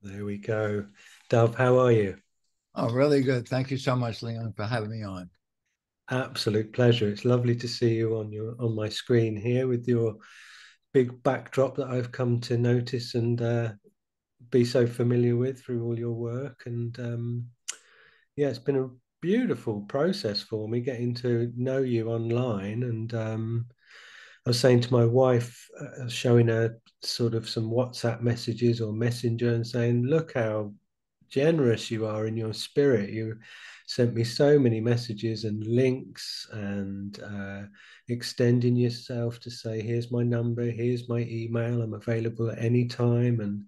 There we go. Dove, how are you? Oh, really good. Thank you so much, Leon, for having me on. Absolute pleasure. It's lovely to see you on my screen here with your big backdrop that I've come to notice and be so familiar with through all your work. And yeah, it's been a beautiful process for me getting to know you online. And I was saying to my wife, showing her sort of some WhatsApp messages or Messenger and saying, look how generous you are in your spirit. You sent me so many messages and links and extending yourself to say, here's my number, here's my email, I'm available at any time. And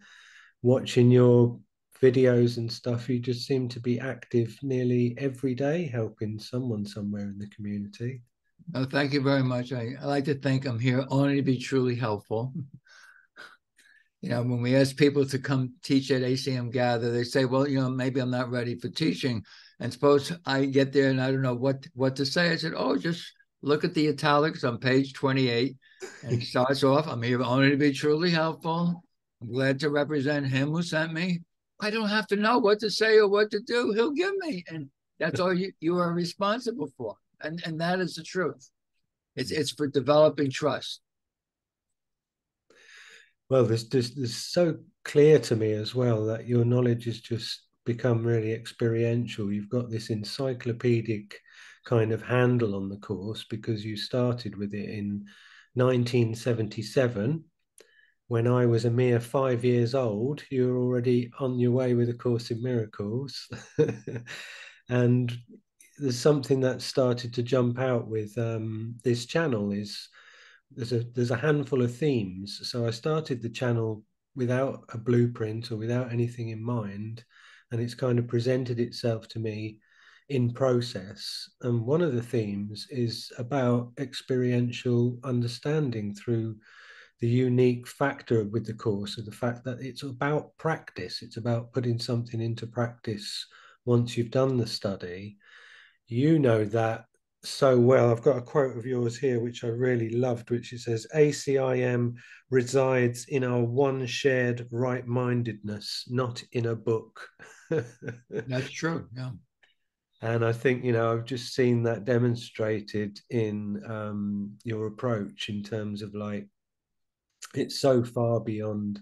watching your videos and stuff, you just seem to be active nearly every day, helping someone somewhere in the community. Oh, thank you very much. I like to think I'm here only to be truly helpful. When we ask people to come teach at ACIM Gather, they say, well, maybe I'm not ready for teaching. And suppose I get there and I don't know what to say. I said, oh, just look at the italics on page 28. And it starts off, I'm here only to be truly helpful. I'm glad to represent him who sent me. I don't have to know what to say or what to do. He'll give me. And that's all you are responsible for. And that is the truth. It's for developing trust. Well, there's so clear to me as well that your knowledge has just become really experiential. You've got this encyclopedic kind of handle on the course because you started with it in 1977. When I was a mere 5 years old, you were already on your way with A Course in Miracles. And there's something that started to jump out with this channel is there's a handful of themes. So I started the channel without a blueprint or without anything in mind, and it's kind of presented itself to me in process. And one of the themes is about experiential understanding through the unique factor with the course of the fact that it's about practice. It's about putting something into practice once you've done the study. You know that so well. I've got a quote of yours here, which I really loved, which it says, ACIM resides in our one shared right mindedness, not in a book. That's true. Yeah. And I think, I've just seen that demonstrated in your approach in terms of like, it's so far beyond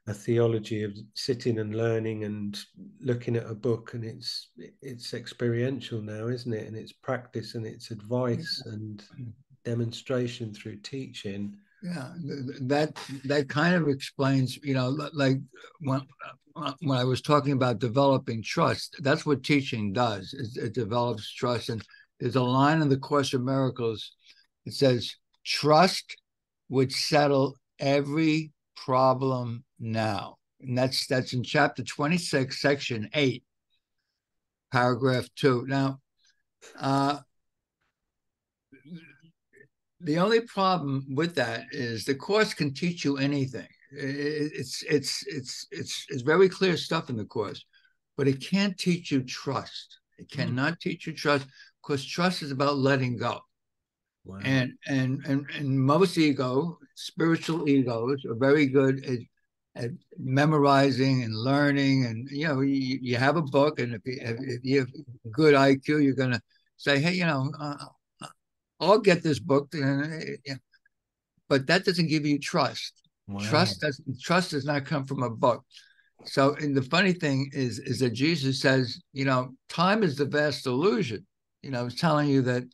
a theology of sitting and learning and looking at a book, and it's experiential now, isn't it? And it's practice and it's advice and demonstration through teaching. Yeah, that kind of explains, like when when I was talking about developing trust, that's what teaching does. It develops trust. And there's a line in the Course of Miracles. It says, "Trust would settle every problem now." And that's in chapter 26, section 8, paragraph 2. Now, uh, the only problem with that is the course can teach you anything. It's very clear stuff in the course, but it can't teach you trust. It Mm. cannot teach you trust because trust is about letting go. Wow. And most spiritual egos, are very good at memorizing and learning. And you have a book, and if you have good IQ, you're going to say, hey, I'll get this book, but that doesn't give you trust. Wow. Trust does not come from a book. So, and the funny thing is that Jesus says, time is the vast illusion. It's telling you that,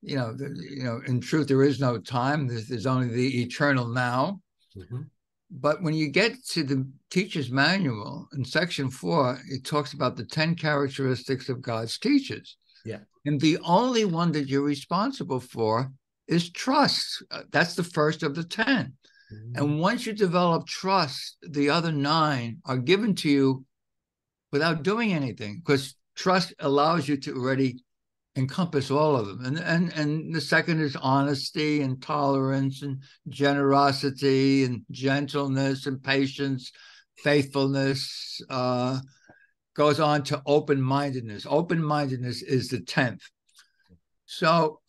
in truth, there is no time. There's only the eternal now. Mhm. But when you get to the teacher's manual in section 4, it talks about the 10 characteristics of God's teachers. Yeah. And the only one that you're responsible for is trust. That's the first of the 10. Mm. And once you develop trust, the other 9 are given to you without doing anything, because trust allows you to already encompass all of them. And the second is honesty and tolerance and generosity and gentleness and patience, faithfulness, goes on to open-mindedness. Open-mindedness is the 10th. So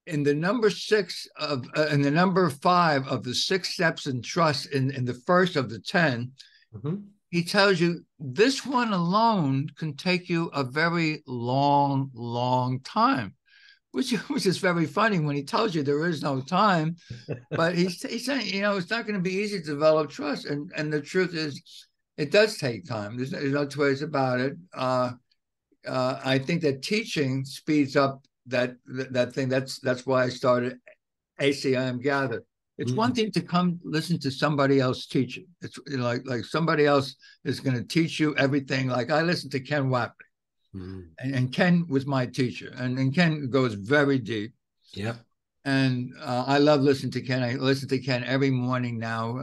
in the number 5 of the 6 steps in trust, in the first of the 10, Mhm. He tells you this one alone can take you a very long, long time, which is very funny when he tells you there is no time. But he's saying, it's not going to be easy to develop trust. And the truth is, it does take time. There's no two ways about it. I think that teaching speeds up that thing. That's why I started ACIM Gather. It's one Mm. thing to come listen to somebody else teaching. It's like somebody else is going to teach you everything. Like I listened to Ken Wapp, Mm. and Ken was my teacher, and Ken goes very deep. Yep. And I love listening to Ken. I listen to Ken every morning now.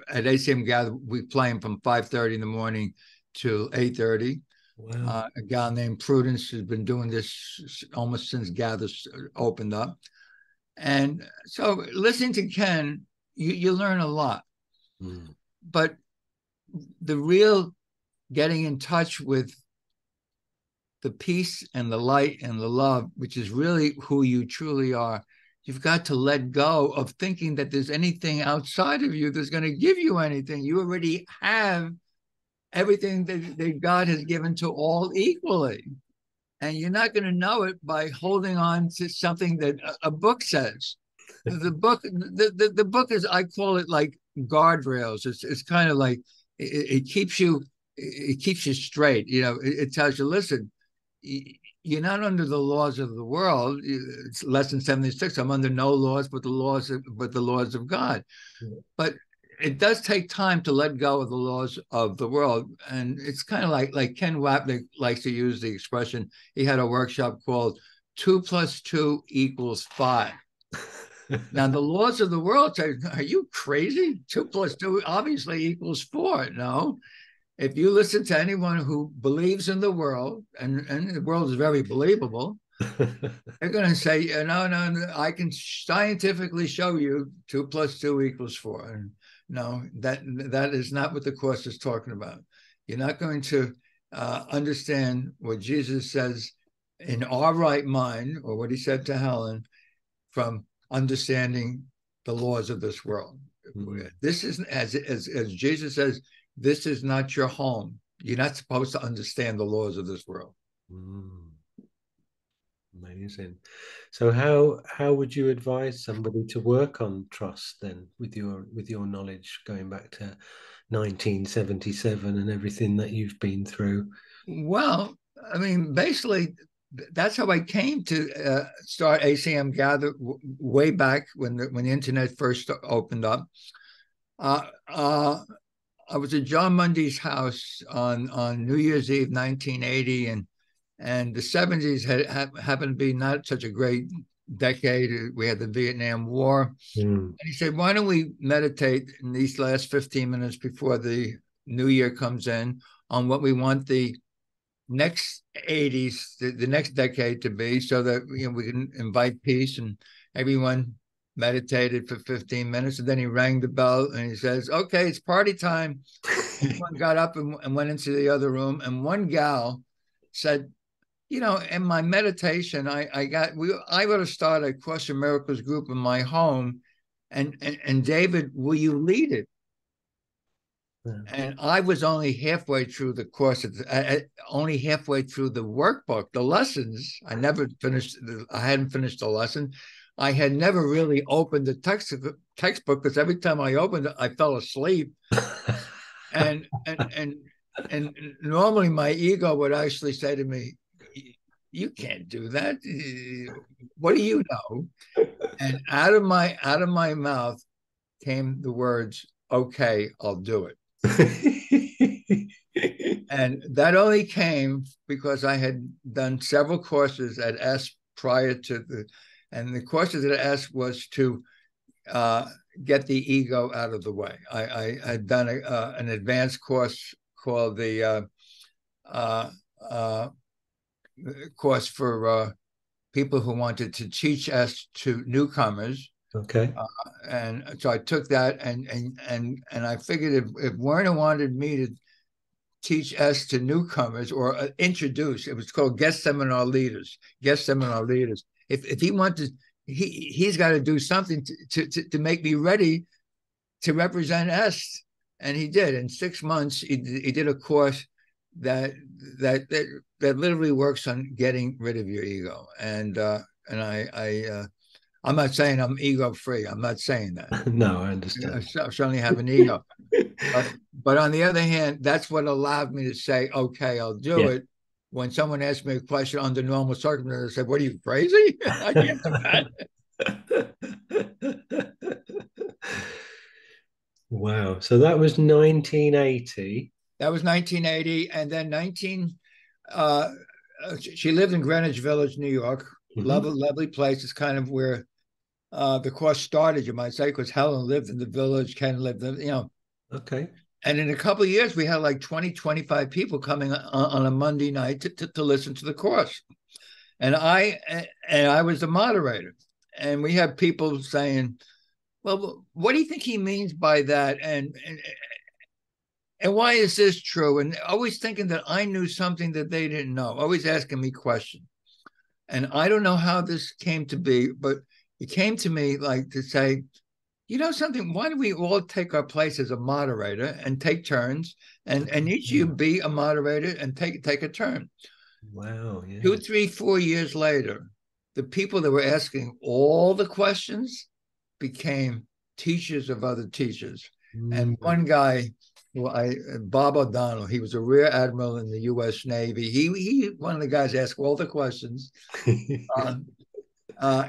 At ACM Gather, we play him from 5:30 in the morning to 8:30. Wow. A gal named Prudence has been doing this almost since Gather opened up. And so listening to Ken, you learn a lot. Mm. But the real getting in touch with the peace and the light and the love, which is really who you truly are, you've got to let go of thinking that there's anything outside of you that's going to give you anything. You already have everything that God has given to all equally. And you're not going to know it by holding on to something that a book says. The book is, I call it like guardrails. It's kind of like it keeps you straight. It tells you, listen, you're not under the laws of the world. It's lesson 76. I'm under no laws but the laws of God. But it does take time to let go of the laws of the world. And it's kind of like Ken Wapnick likes to use the expression. He had a workshop called 2+2=5. Now, the laws of the world say, are you crazy? 2+2 obviously equals 4. No. If you listen to anyone who believes in the world, and the world is very believable, they're going to say, no, I can scientifically show you 2+2=4. And no, that is not what the Course is talking about. You're not going to understand what Jesus says in our right mind, or what he said to Helen, from understanding the laws of this world. Mm. This is, as Jesus says, this is not your home. You're not supposed to understand the laws of this world. Mm. Amazing. So how would you advise somebody to work on trust then, with your knowledge going back to 1977 and everything that you've been through? Well, I mean, basically, that's how I came to start ACM Gather way back when the internet first opened up. Uh, uh, I was at John Mundy's house on New Year's Eve, 1980, and the 70s happened to be not such a great decade. We had the Vietnam War. Mm. And he said, why don't we meditate in these last 15 minutes before the new year comes in on what we want the next 80s, the next decade to be, so that we can invite peace. And everyone meditated for 15 minutes. And then he rang the bell and he says, okay, it's party time. Everyone got up and went into the other room. And one gal said, in my meditation, I got to start a Course in Miracles group in my home, and David, will you lead it? Yeah. And I was only halfway through the course, only halfway through the workbook, the lessons. I never finished. I hadn't finished the lesson. I had never really opened the textbook, because every time I opened it, I fell asleep. And normally my ego would actually say to me, you can't do that. What do you know? And out of my mouth came the words, okay, I'll do it. And that only came because I had done several courses at S prior to and the courses at S was to get the ego out of the way. I had done an advanced course called the course for people who wanted to teach S to newcomers. Okay. And so I took that, and I figured if Werner wanted me to teach S to newcomers, or introduce, it was called guest seminar leaders. If he wanted, he's got to do something to make me ready to represent S. And he did. In 6 months, he did a course that that that that literally works on getting rid of your ego. And I'm not saying I'm ego free. I'm not saying that. No, I I understand. certainly have an ego. But on the other hand, that's what allowed me to say, okay, I'll do Yeah. it. When someone asked me a question under normal circumstances, I said, what are you, crazy? I can't do that. Wow. So that was 1980. That was 1980. And then uh, she lived in Greenwich Village, New York. Mhm. Lovely, lovely place. It's kind of where the course started, you might say, because Helen lived in the village, Ken lived in, Okay. and in a couple of years, we had like 20, 25 people coming on a Monday night to listen to the course. And I was the moderator. And we had people saying, well, what do you think he means by that? And why is this true? And always thinking that I knew something that they didn't know, always asking me questions. And I don't know how this came to be, but it came to me like to say, you know something, why don't we all take our place as a moderator and take turns, and each of you Yeah. be a moderator and take a turn. Wow. Two, Yeah. 3, 4 years later, the people that were asking all the questions became teachers of other teachers. And Mm. one guy, Bob O'Donnell, he was a rear admiral in the U.S. Navy. He one of the guys asked all the questions. Um,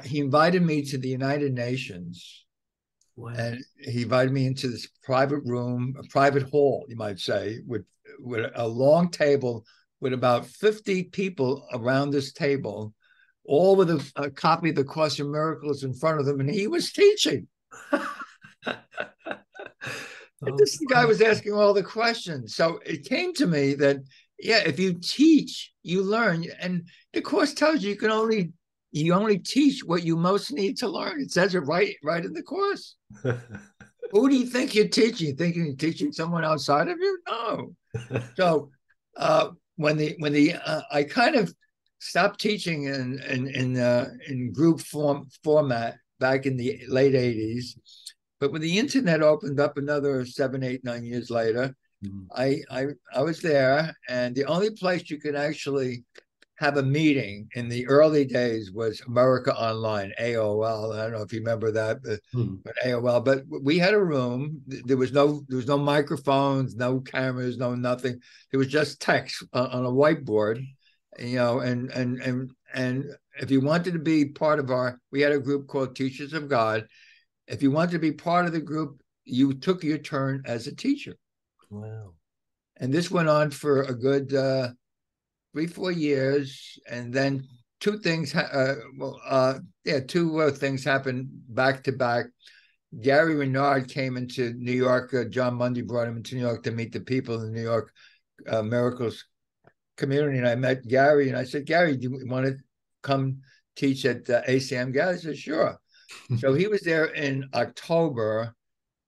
he invited me to the United Nations, Wow. and he invited me into this private room, a private hall, you might say, with a long table with about 50 people around this table, all with a copy of the Course in Miracles in front of them, and he was teaching. And Oh, this guy was asking all the questions. So it came to me that, yeah, if you teach, you learn. And the course tells you you only teach what you most need to learn. It says it right in the course. wow. Who do you think you're teaching? You think you're teaching someone outside of you? No. So when the I kind of stopped teaching in group format back in the late '80s, but when the internet opened up another 7, 8, 9 years later, Mm. I was there, and the only place you could actually have a meeting in the early days was America Online, AOL. I don't know if you remember that, Mm. but AOL. But we had a room. There was no microphones, no cameras, no nothing. There was just text on a whiteboard, and if you wanted to be part of we had a group called Teachers of God. If you wanted to be part of the group, you took your turn as a teacher. Wow. And this went on for a good 3, 4 years, and then two things. Two things happened back to back. Gary Renard came into New York. John Mundy brought him into New York to meet the people in the New York Miracles community, and I met Gary, and I said, Gary, do you want to come teach at ACIM? Gary said, sure. So he was there in October,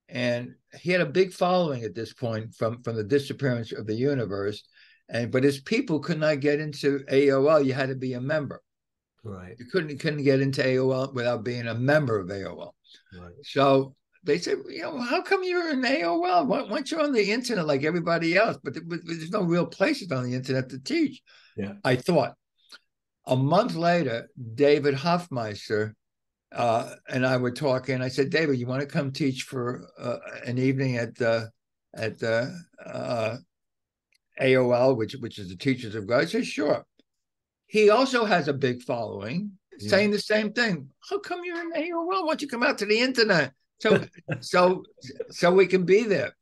and he had a big following at this point from the disappearance of the universe. But his people could not get into AOL. You had to be a member. Right. You couldn't get into AOL without being a member of AOL. Right. So they said, how come you're in AOL? Why aren't you on the internet like everybody else? But there's no real places on the internet to teach. Yeah. I thought. A month later, David Hoffmeister and I were talking. I said, David, you want to come teach for an evening at AOL, which is the Teachers of God? I said, sure. He also has a big following Yeah. saying the same thing. How come you're in AOL? Why don't you come out to the internet? So so so we can be there.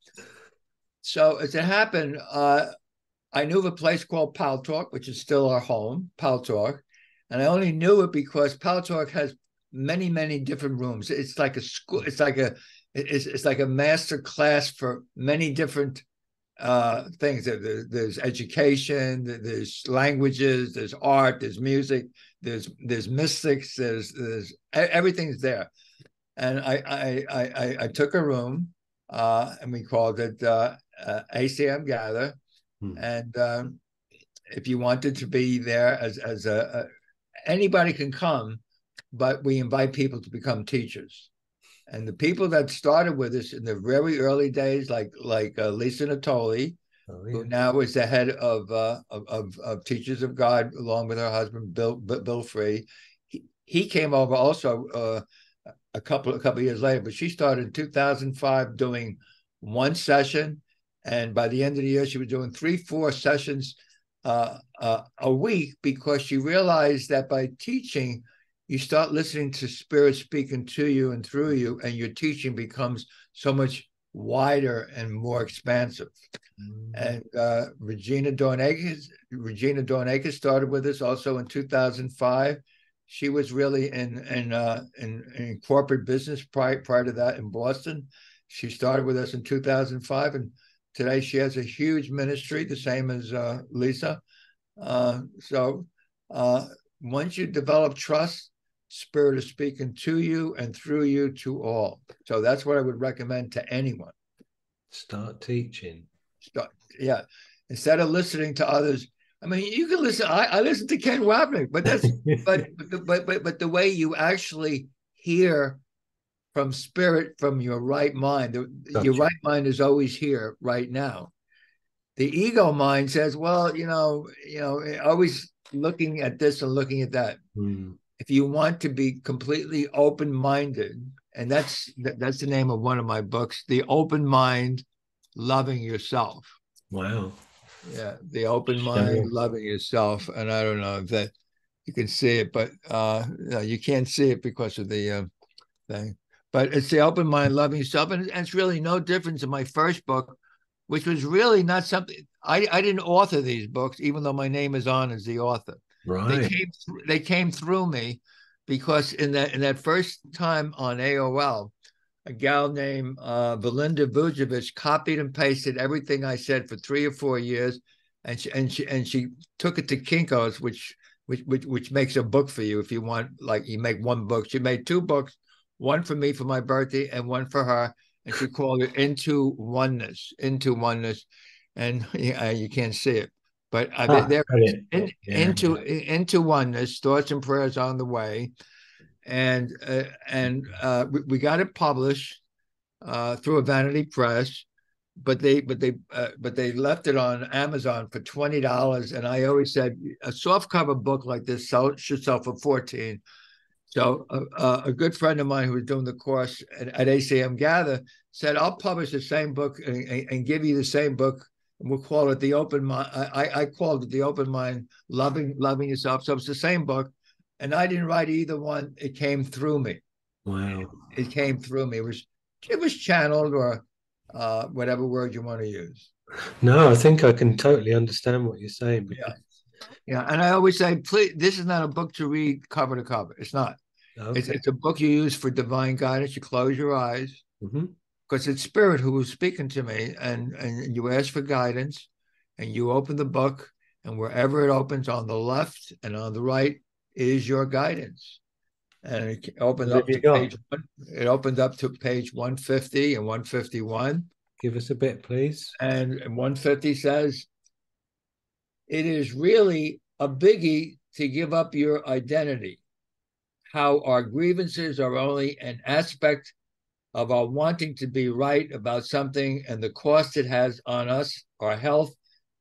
So as it happened, I knew of a place called Pal Talk, which is still our home, Pal Talk. And I only knew it because Pal Talk has many, many different rooms. It's like a school, it's like a master class for many different things. There's education, there's languages, there's art, there's music, there's mystics, there's everything's there. And I took a room, and we called it ACM Gather. Mm. And if you wanted to be there as anybody can come, but we invite people to become teachers. And the people that started with us in the very early days, like Lisa Natoli, Oh who yeah. now is the head of Teachers of God, along with her husband Bill Free. He came over also a couple of years later, but she started in 2005 doing one session, and by the end of the year, she was doing 3-4 sessions a week, because she realized that by teaching, you start listening to Spirit speaking to you and through you, and your teaching becomes so much wider and more expansive. Mm. And Regina Dornakis started with us also in 2005. She was really in corporate business prior to that in Boston. She started with us in 2005, and today she has a huge ministry, the same as Lisa. So once you develop trust, Spirit is speaking to you and through you to all. So that's what I would recommend to anyone. Start teaching. Start, yeah. Instead of listening to others, I mean, you can listen. I listen to Ken Wapnick, but that's but the way you actually hear from Spirit, from your right mind, your Gotcha. right mind is always here right now. The ego mind says, well, always looking at this and looking at that. Mm. If you want to be completely open-minded, and that's the name of one of my books, The Open Mind, Loving Yourself. Wow. Yeah, The Open Mind, Sure. Loving Yourself. And I don't know if that you can see it, but you can't see it because of the thing. But it's The Open Mind, Loving Yourself. And it's really no difference in my first book, which was really not something I didn't author these books, even though my name is on as the author. They Right. came they came through me, because in that first time on AOL, a gal named Belinda Vujovic copied and pasted everything I said for 3 or 4 years, and she took it to Kinko's, which makes a book for you if you want, like, you make one book. She made 2 books, one for me for my birthday and one for her, and she called it Into Oneness, and you can't see it, but Ah, there got it. Yeah. into Oneness, thoughts and prayers on the way, and we got it published through a vanity press, but they left it on Amazon for $20, and I always said a softcover book like this should sell for 14. So a good friend of mine who was doing the course at ACIM Gather said, I'll publish the same book and give you the same book. And we'll call it The Open Mind. I called it The Open Mind, Loving Yourself. So it's the same book. And I didn't write either one. It came through me. Wow. It came through me. It was channeled, or whatever word you want to use. No, I think I can totally understand what you're saying Yeah. because Yeah. And I always say, please, this is not a book to read cover to cover. It's not. It's, okay. it's a book you use for divine guidance. You close your eyes, Hmm. because it's Spirit who was speaking to me, and you ask for guidance, and you open the book, and wherever it opens, on the left and on the right, is your guidance. And it opens What have up you to got? page one. It opens up to page 150 and 151. Give us a bit, please. And 150 says, it is really a biggie to give up your identity. How our grievances are only an aspect of our wanting to be right about something, and the cost it has on us, our health,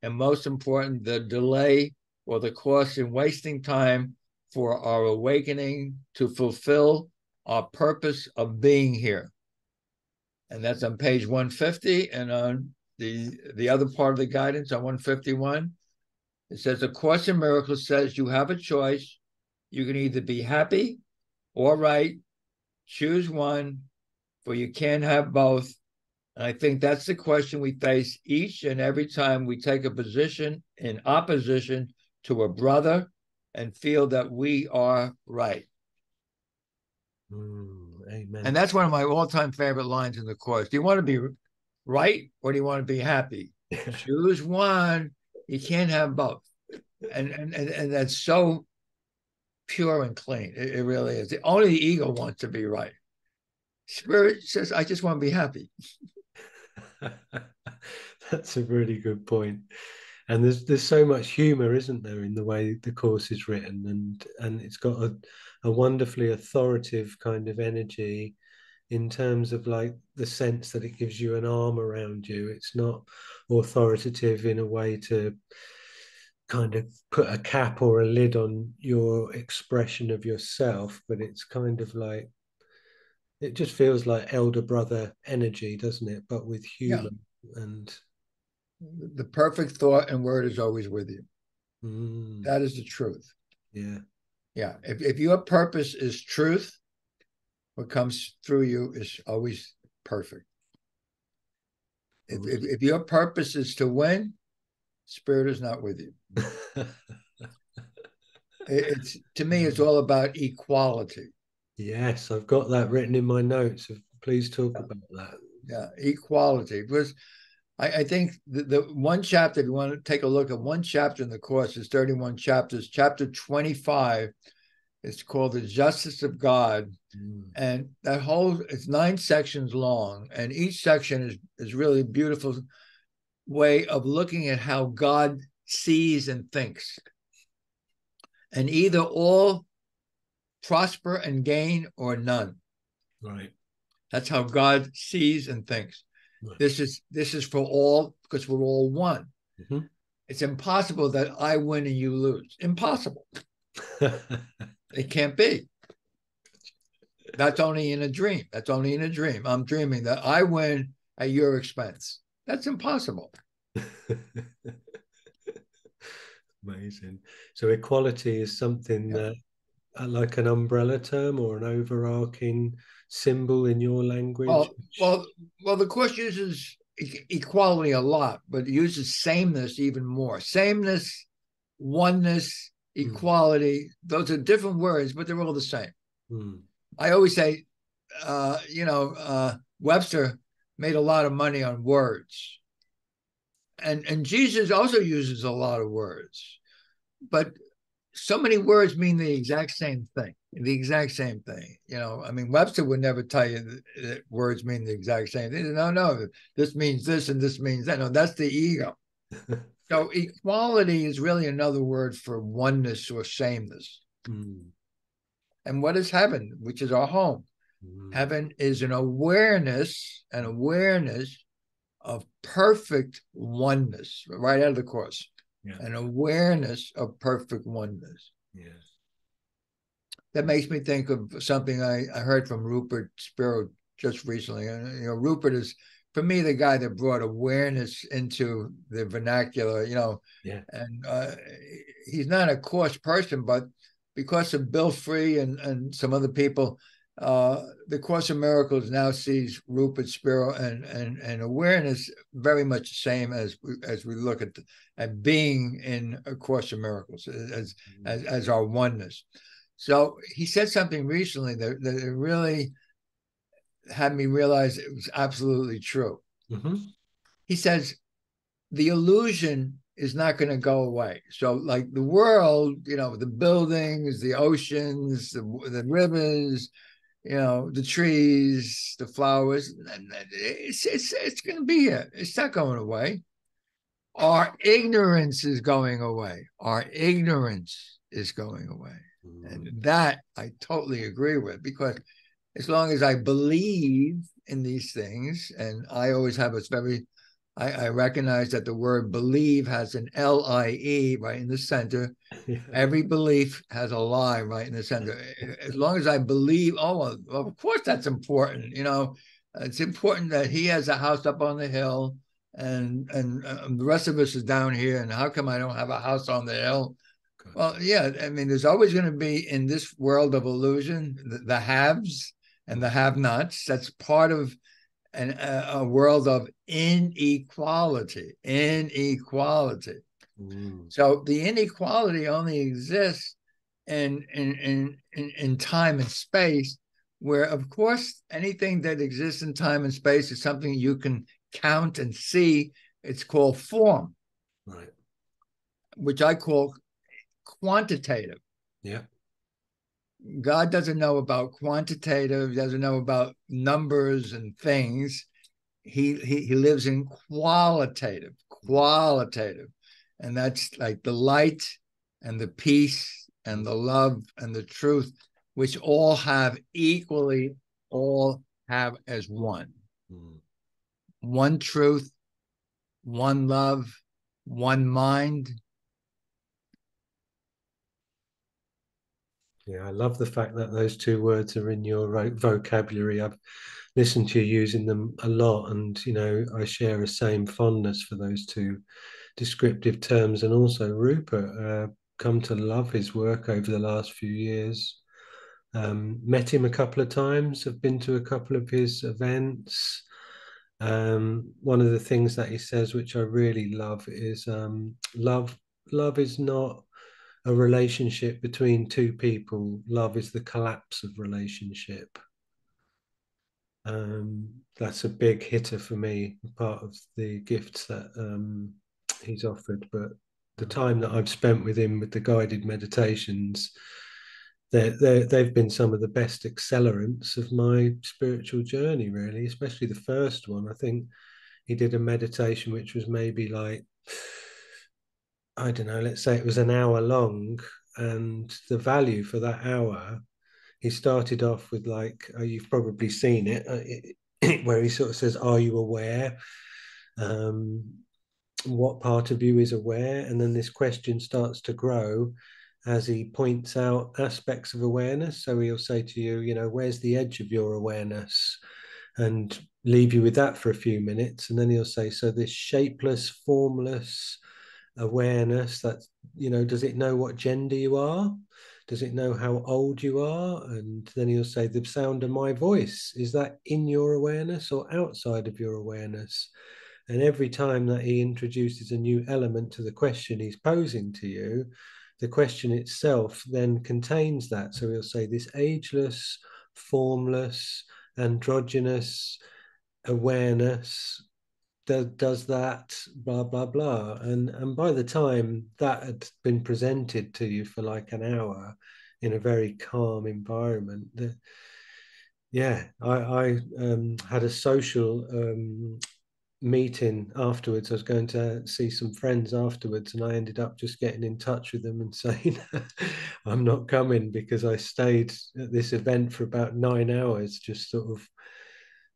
and most important, the delay or the cost in wasting time for our awakening to fulfill our purpose of being here. And that's on page 150. And on the other part of the guidance on 151, it says, A Course in Miracles says you have a choice. You can either be happy or right. Choose one, for you can't have both. And I think that's the question we face each and every time we take a position in opposition to a brother and feel that we are right. And Amen. that's one of my all-time favorite lines in the course. Do you want to be right, or do you want to be happy? Choose one. You can't have both. And that's so pure and clean. It really is. Only the ego wants to be right. Spirit says, I just want to be happy. That's a really good point. And there's so much humor, isn't there, in the way the course is written, and it's got a wonderfully authoritative kind of energy. in terms of like the sense that it gives you an arm around you. It's not authoritative in a way to kind of put a cap or a lid on your expression of yourself, but it's kind of like it just feels like elder brother energy, doesn't it? But with Yeah. humor and The perfect thought and word is always with you. mm, That is the truth. yeah. Yeah. If your purpose is truth, what comes through you is always perfect. If your purpose is to win, spirit is not with you. It's to me, it's all about equality. Yes, I've got that written in my notes. Please talk Yeah, about that. yeah, equality. Because I think the one chapter, if you want to take a look at one chapter in the course, is 31 chapters. Chapter 25, it's called The Justice of God. Mm, And that whole, it's 9 sections long. And each section is really a beautiful way of looking at how God sees and thinks. And either all prosper and gain or none. right, That's how God sees and thinks. right. This is for all because we're all one. Mhm. It's impossible that I win and you lose. Impossible. It can't be. That's only in a dream. That's only in a dream. I'm dreaming that I win at your expense. That's impossible. Amazing. So equality is something Yeah. that, like an umbrella term or an overarching symbol in your language. Well, well, well. The course uses equality a lot, but it uses sameness even more. Sameness, oneness, Mm, equality. Those are different words, but they're all the same. mm, I always say, Webster made a lot of money on words, and Jesus also uses a lot of words, but so many words mean the exact same thing. The exact same thing. I mean, Webster would never tell you that words mean the exact same thing. No, no, this means this and this means that. No, that's the ego. So equality is really another word for oneness or sameness. mm, And what is heaven, which is our home? mm. Heaven is an awareness of perfect oneness, right out of the course, Yeah, an awareness of perfect oneness. yeah. That makes me think of something I heard from Rupert Spiro just recently. And Rupert is, for me, the guy that brought awareness into the vernacular. Yeah. And he's not a coarse person, but because of Bill Free and some other people, the Course of Miracles now sees Rupert Spiro and awareness very much the same as we look at being in A Course of Miracles as our oneness. So he said something recently that it really had me realize it was absolutely true. Mm-hmm. He says, the illusion is not going to go away. So, like the world, the buildings, the oceans, the rivers, the trees, the flowers, it's going to be here. It's not going away. Our ignorance is going away. Our ignorance is going away. And Mm. that I totally agree with, because as long as I believe in these things, and I always have I recognize that the word believe has an Lie right in the center. Yeah. Every belief has a lie right in the center. As long as I believe, well, of course that's important. It's important that he has a house up on the hill, and the rest of us is down here. And how come I don't have a house on the hill? Well, Gotcha. yeah, I mean, there's always going to be in this world of illusion the haves and the have-nots. That's part of a world of inequality. Inequality. Mm. So the inequality only exists in time and space, where of course anything that exists in time and space is something you can count and see. It's called form, Right. which I call quantitative. Yeah. God doesn't know about quantitative, doesn't know about numbers and things. He lives in Mm. qualitative, and that's like the light and the peace and Mm. the love and the truth, which all have equally all have as one. Mm. One truth, one love, one mind. Yeah, I love the fact that those two words are in your vocabulary. I've listened to you using them a lot, and I share a same fondness for those two descriptive terms. And also, Rupert, come to love his work over the last few years. Met him a couple of times. Have been to a couple of his events. One of the things that he says, which I really love, is love. Love is not a relationship between two people. Love is the collapse of relationship. That's a big hitter for me, part of the gifts that he's offered. But the time that I've spent with him with the guided meditations, they've been some of the best accelerants of my spiritual journey, really, especially the first one. I think he did a meditation which was maybe like, I don't know, let's say it was an hour long. And the value for that hour, he started off with like, you've probably seen it, where he sort of says, "Are you aware? Um, what part of you is aware?" And then this question starts to grow as he points out aspects of awareness. So he'll say to you, where's the edge of your awareness? And leave you with that for a few minutes. And then he'll say, so this shapeless, formless awareness, that, does it know what gender you are? Does it know how old you are? And then he'll say, the sound of my voice, is that in your awareness or outside of your awareness? And every time that he introduces a new element to the question he's posing to you, the question itself then contains that. So he'll say, this ageless, formless, androgynous awareness does that, blah blah blah. And by the time that had been presented to you for like an hour in a very calm environment, yeah, I had a social meeting afterwards. I was going to see some friends afterwards, and I ended up just getting in touch with them and saying, I'm not coming, because I stayed at this event for about 9 hours, just sort of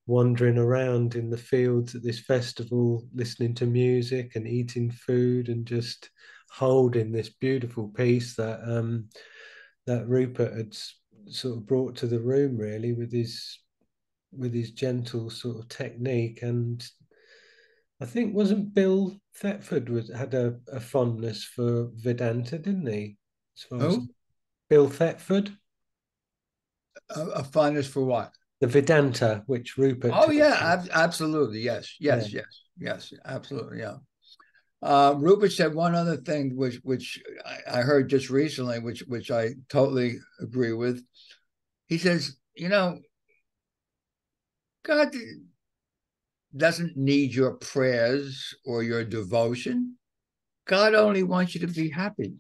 wandering around in the fields at this festival, listening to music and eating food, and just holding this beautiful piece that Rupert had sort of brought to the room, really, with his gentle sort of technique. And I think, wasn't Bill Thetford had a fondness for Vedanta, didn't he? As far as Oh, Bill Thetford, a fondness for what? the Vedanta, which Rupert Oh yeah, taught. absolutely. Yes, Yeah. yes, yes, yes, absolutely. Yeah. Rupert said one other thing, which I heard just recently, which I totally agree with. He says, God doesn't need your prayers or your devotion. God only wants you to be happy.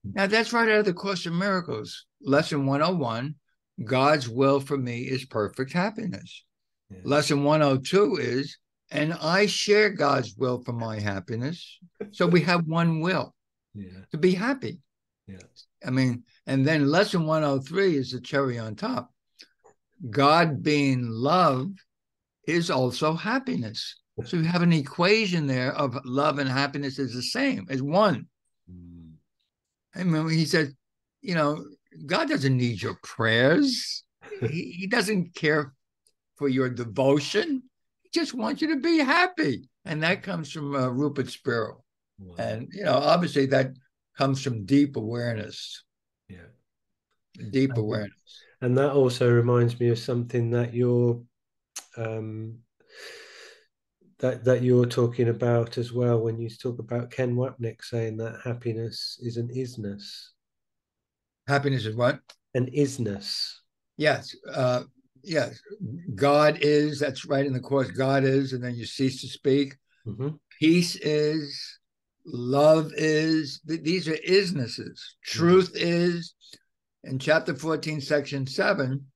Now, that's right out of the Course in Miracles, Lesson 101. God's will for me is perfect happiness. Yeah. Lesson 102 is, and I share God's will for my happiness. So we have one will Yeah. to be happy. Yeah. I mean, and then lesson 103 is the cherry on top. God being love is also happiness. So you have an equation there of love and happiness is the same as one. Mm. I mean, he said, God doesn't need your prayers. He doesn't care for your devotion. He just wants you to be happy. And that comes from Rupert Spiro. Wow. And, obviously that comes from deep awareness. Yeah. Deep awareness. And that also reminds me of something that um, you're talking about as well, when you talk about Ken Wapnick saying that happiness is an isness. Happiness is what? An isness. Yes. Yes. God is, that's right in the Course, God is, and then you cease to speak. Mm-hmm. Peace is, love is, these are isnesses. Truth is, in chapter 14, section 7,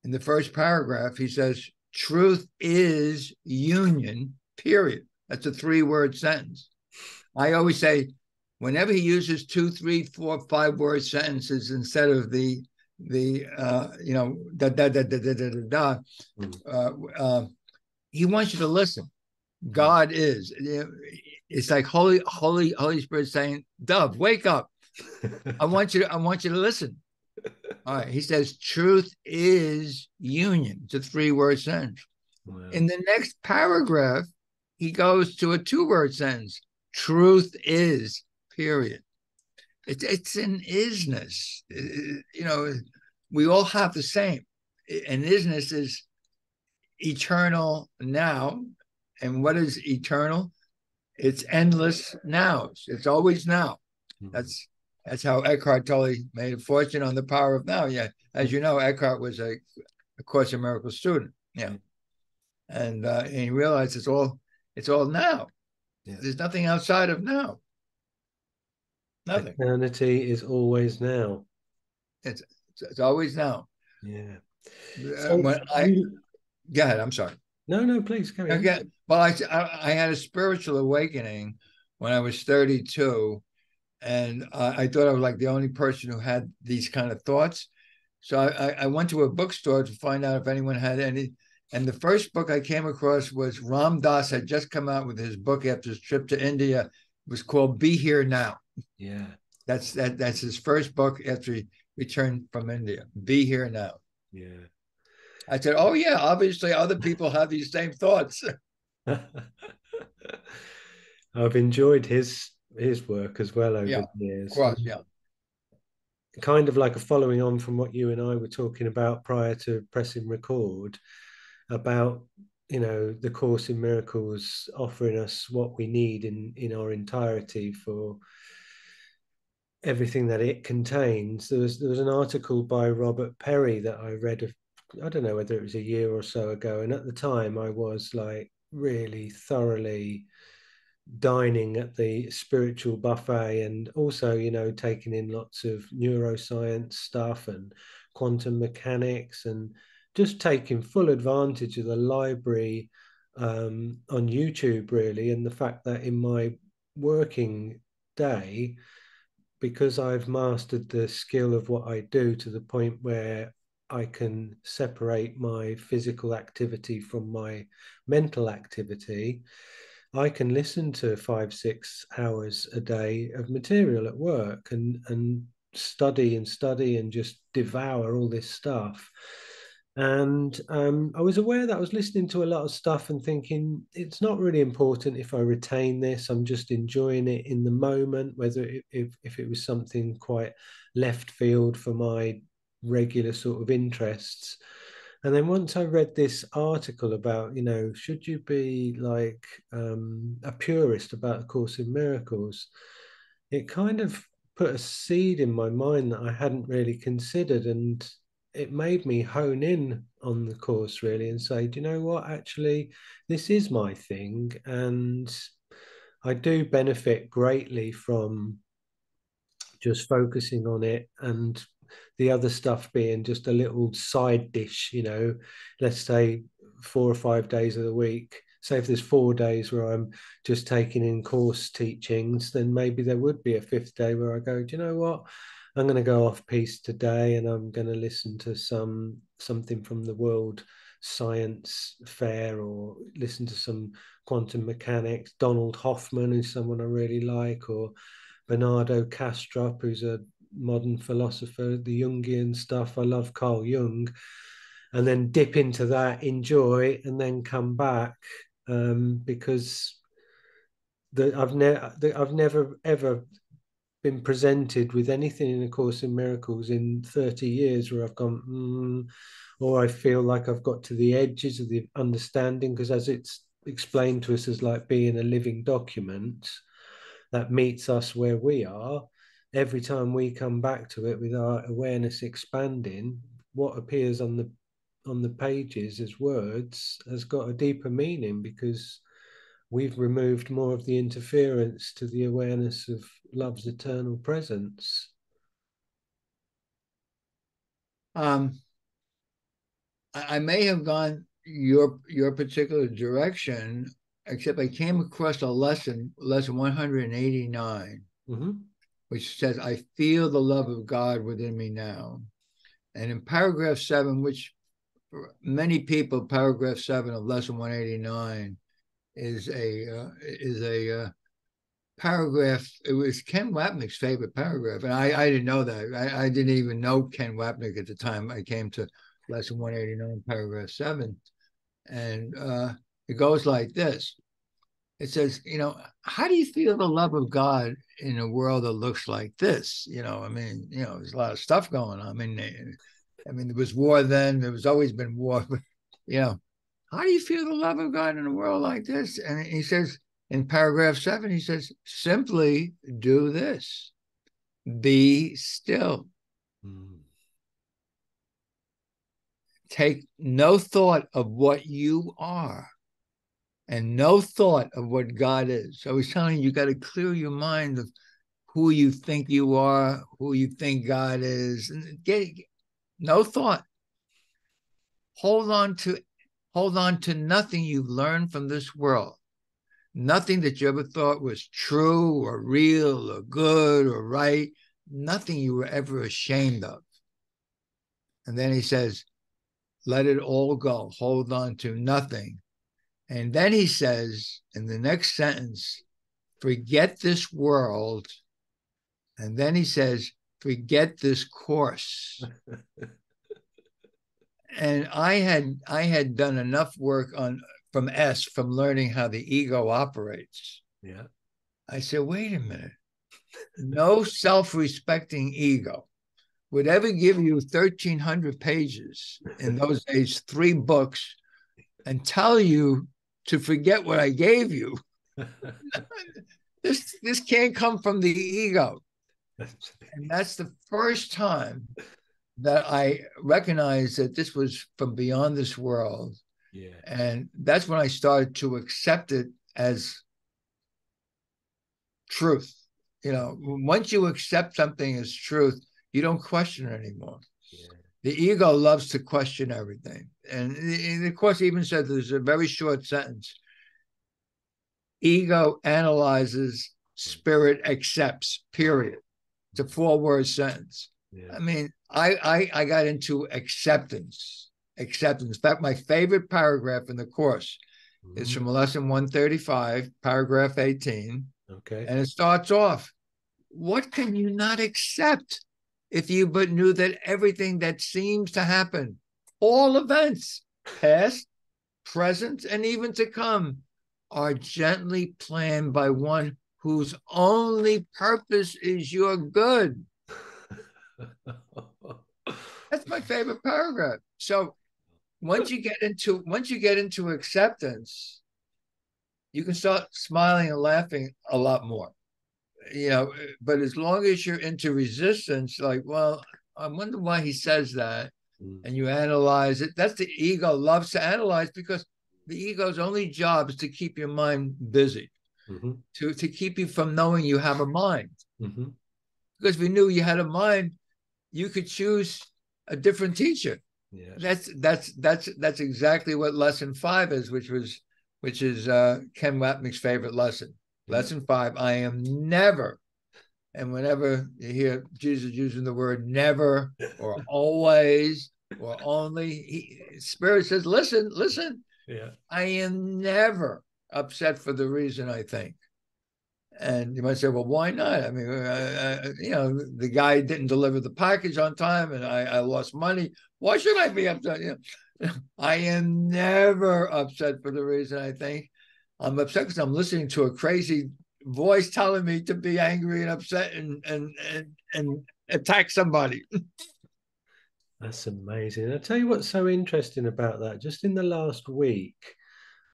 in the first paragraph, he says, truth is union, period. That's a 3-word sentence. I always say, whenever he uses 2, 3, 4, 5-word sentences instead of the the da da da da da da da da. Mm. He wants you to listen. Mm. God is. It's like Holy Spirit saying, "Dove, wake up! I want you to listen." All right. He says, "Truth is union." It's a 3-word sentence. Wow. In the next paragraph, he goes to a 2-word sentence. Truth is. Period. It's an isness. We all have the same. An isness is eternal now. And what is eternal? It's endless nows. It's always now. Mm. That's how Eckhart Tolle made a fortune on the power of now. Yeah, as you know, Eckhart was a Course in Miracles student. Yeah, Yeah. and he realized it's all now. Yeah. There's nothing outside of now. Nothing. Eternity is always now. It's it's always now. Yeah. So When I you, Go ahead, I'm sorry. no, no, please carry on. Okay. Well, I had a spiritual awakening when I was 32, and I thought I was like the only person who had these kind of thoughts. So I went to a bookstore to find out if anyone had any. And the first book I came across was Ram Dass had just come out with his book after his trip to India. It was called "Be Here Now." Yeah. That's his first book after he returned from India. Be Here Now. Yeah. I said, "Oh yeah, obviously other people have these same thoughts." I've enjoyed his work as well over Yeah, the of years. course, yeah. Kind of like a following on from what you and I were talking about prior to pressing record about the Course in Miracles offering us what we need in our entirety for everything that it contains. There was an article by Robert Perry that I read I don't know whether it was a year or so ago, and at the time I was like really thoroughly dining at the spiritual buffet, and also taking in lots of neuroscience stuff and quantum mechanics, and just taking full advantage of the library on YouTube, really. And the fact that in my working day, because I've mastered the skill of what I do to the point where I can separate my physical activity from my mental activity, I can listen to 5 6 hours a day of material at work, and study and just devour all this stuff. And I was aware that I was listening to a lot of stuff and thinking it's not really important if I retain this. I'm just enjoying it in the moment, whether if it was something quite left field for my regular sort of interests. And then once I read this article about, should you be like a purist about A Course in Miracles, it kind of put a seed in my mind that I hadn't really considered. And it made me hone in on the course, really, and say, do you know what? Actually, this is my thing. And I do benefit greatly from just focusing on it, and the other stuff being just a little side dish, let's say 4 or 5 days of the week. Say if there's 4 days where I'm just taking in course teachings, then maybe there would be a fifth day where I go, do you know what? I'm going to go off piece today, and I'm going to listen to something from the World Science Fair, or listen to some quantum mechanics. Donald Hoffman, who's someone I really like, or Bernardo Kastrup, who's a modern philosopher, the Jungian stuff. I love Carl Jung, and then dip into that, enjoy, and then come back, because I've never ever been presented with anything in A Course in Miracles in 30 years where I've gone, or I feel like I've got to the edges of the understanding, because as it's explained to us as like being a living document that meets us where we are, every time we come back to it with our awareness expanding, what appears on the pages as words has got a deeper meaning, because we've removed more of the interference to the awareness of love's eternal presence. Um, I may have gone your particular direction, except I came across a lesson 189, Mm-hmm. which says, "I feel the love of God within me now." And in paragraph 7, which for many people, paragraph 7 of lesson 189 is a paragraph. It was Ken Wapnick's favorite paragraph, and I didn't know that. I didn't even know Ken Wapnick at the time I came to lesson 189, paragraph 7, and it goes like this. It says, how do you feel the love of God in a world that looks like this? I mean, there's a lot of stuff going on. I mean, there was war then. There was always been war. But, how do you feel the love of God in a world like this? And he says in paragraph 7, he says, simply do this. Be still. Mm. Take no thought of what you are and no thought of what God is. So he's telling you, you got to clear your mind of who you think you are, who you think God is, and get no thought. Hold on to nothing you've learned from this world. Nothing that you ever thought was true or real or good or right. Nothing you were ever ashamed of. And then he says, let it all go. Hold on to nothing. And then he says in the next sentence, forget this world. And then he says, forget this course. And I had done enough work from learning how the ego operates. Yeah. I said, wait a minute. No self-respecting ego would ever give you 1,300 pages in those days, 3 books, and tell you to forget what I gave you. This can't come from the ego. And that's the first time that I recognized that this was from beyond this world. Yeah. And that's when I started to accept it as truth. Once you accept something as truth, you don't question it anymore. Yeah. The ego loves to question everything. And of course, even said there's a very short sentence. Ego analyzes, spirit accepts, period. It's a 4-word sentence. Yeah. I mean, I got into acceptance. Acceptance. In fact, my favorite paragraph in the course is from lesson 135, paragraph 18. Okay. And it starts off, what can you not accept if you but knew that everything that seems to happen, all events, past, present, and even to come, are gently planned by one whose only purpose is your good? That's my favorite paragraph. So once you get into acceptance, you can start smiling and laughing a lot more. But as long as you're into resistance, like, well, I wonder why he says that, and you analyze it. That's the ego loves to analyze, because the ego's only job is to keep your mind busy, to keep you from knowing you have a mind. Because if we knew you had a mind, you could choose a different teacher. Yes. That's exactly what lesson 5 is, which is Ken Wapnick's favorite lesson. Lesson 5, I am never, and whenever you hear Jesus using the word never or always or only, Spirit says, listen, Yeah. I am never upset for the reason I think. And you might say, well, why not? I mean, the guy didn't deliver the package on time and I lost money. Why should I be upset? I am never upset for the reason I think. I'm upset because I'm listening to a crazy voice telling me to be angry and upset and attack somebody. That's amazing. I'll tell you what's so interesting about that. Just in the last week,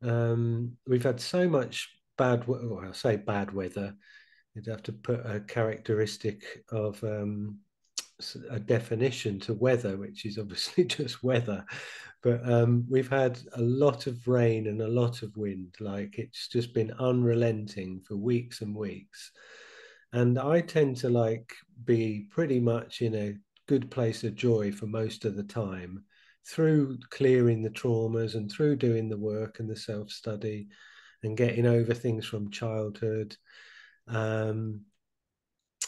we've had so much well, I'll say bad weather. You'd have to put a characteristic of a definition to weather, which is obviously just weather. But we've had a lot of rain and a lot of wind. Like, it's just been unrelenting for weeks and weeks. And I tend to be pretty much in a good place of joy for most of the time, through clearing the traumas and through doing the work and the self-study and getting over things from childhood.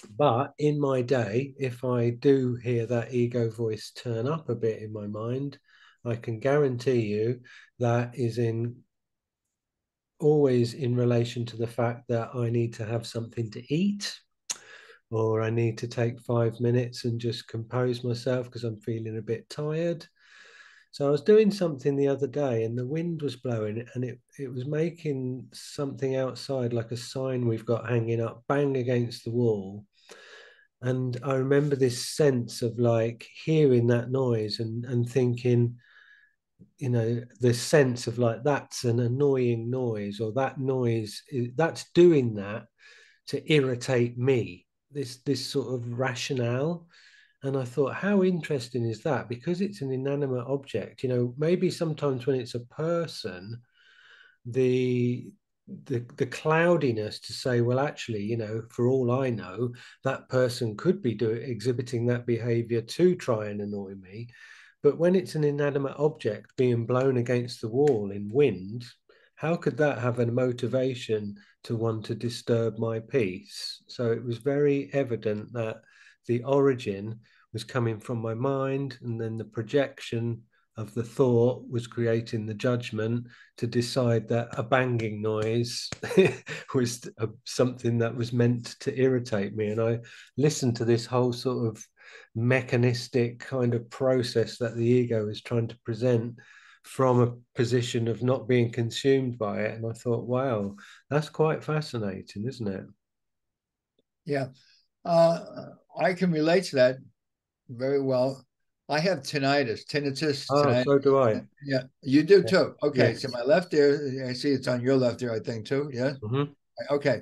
But in my day, if I do hear that ego voice turn up a bit in my mind, I can guarantee you that is in always in relation to the fact that I need to have something to eat, or I need to take 5 minutes and just compose myself because I'm feeling a bit tired. So I was doing something the other day and the wind was blowing and it was making something outside, like a sign we've got hanging up, bang against the wall. And I remember this sense of like hearing that noise and thinking, the sense of like that's an annoying noise, or that noise that's doing that to irritate me. This sort of rationale. And I thought, how interesting is that? Because it's an inanimate object. Maybe sometimes when it's a person, the the cloudiness to say, well, actually, for all I know, that person could be exhibiting that behavior to try and annoy me. But when it's an inanimate object being blown against the wall in wind, how could that have a motivation to want to disturb my peace? So it was very evident that the origin was coming from my mind, and then the projection of the thought was creating the judgment to decide that a banging noise was something that was meant to irritate me. And I listened to this whole sort of mechanistic kind of process that the ego is trying to present from a position of not being consumed by it. And I thought, wow, that's quite fascinating, isn't it? Yeah. Uh, I can relate to that very well. I have Oh, tinnitus. so do I. Yeah, you do Yeah. too. Okay, so Yes. my left ear, I see it's on your left ear, I think too. Yeah. Mm-hmm. Okay.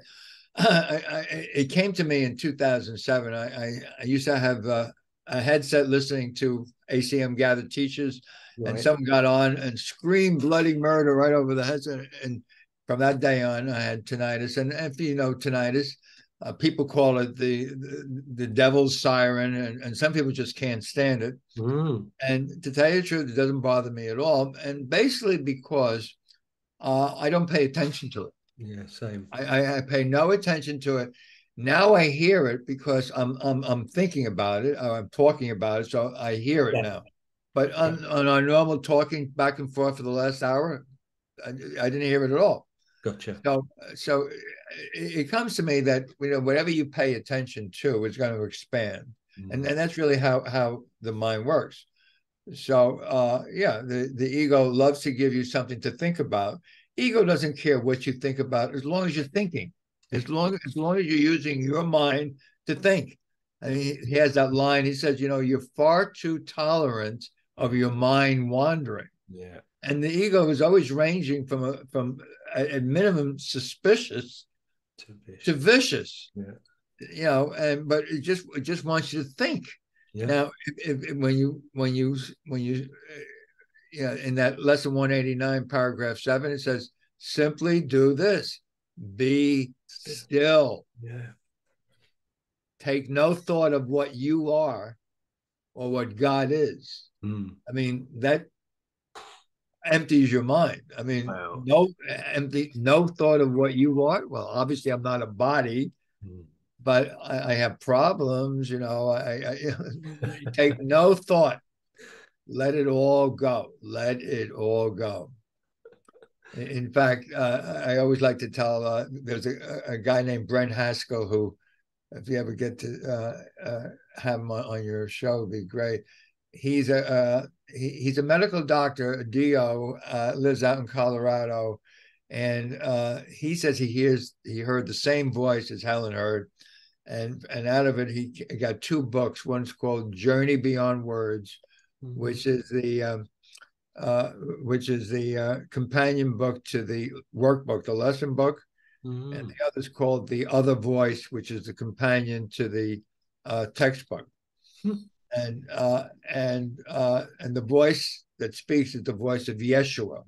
It came to me in 2007. I used to have a headset listening to ACM gathered teachers, and Right. someone got on and screamed bloody murder right over the headset. And from that day on, I had tinnitus. And if you know tinnitus, people call it the devil's siren, and some people just can't stand it. Mm. And to tell you the truth, it doesn't bother me at all. And basically because I don't pay attention to it. Yeah, same. I pay no attention to it. Now I hear it because I'm thinking about it or I'm talking about it, so I hear it Yeah. now. But Yeah. on our normal talking back and forth for the last hour, I didn't hear it at all. Gotcha. So it comes to me that whatever you pay attention to is going to expand, and Mm. and that's really how the mind works. So yeah, the ego loves to give you something to think about. Ego doesn't care what you think about as long as you're thinking, as long as you're using your mind to think. And he has that line. He says, you're far too tolerant of your mind wandering. Yeah. And the ego is always ranging from a minimum suspicious Too to vicious. vicious. Yeah. But it just wants you to think. Yeah. Now, when you yeah, in that lesson 189, paragraph 7, it says, simply do this: be Still. still, Yeah. take no thought of what you are or what God is. Mm. I mean, that empties your mind. I mean, Wow. no thought of what you are. Well, obviously, I'm not a body, Mm. but I have problems. I take no thought. Let it all go. Let it all go. In fact, I always like to tell there's a guy named Brent Haskell who, if you ever get to have him on your show, would be great. He's a medical doctor, a DO, lives out in Colorado, and he says he heard the same voice as Helen heard, and out of it he got two books. One's called Journey Beyond Words, Mm. which is the uh, which is the companion book to the workbook, the lesson book, and Mm. the other is called The Other Voice, which is the companion to the textbook. Mm. And the voice that speaks is the voice of Yeshua,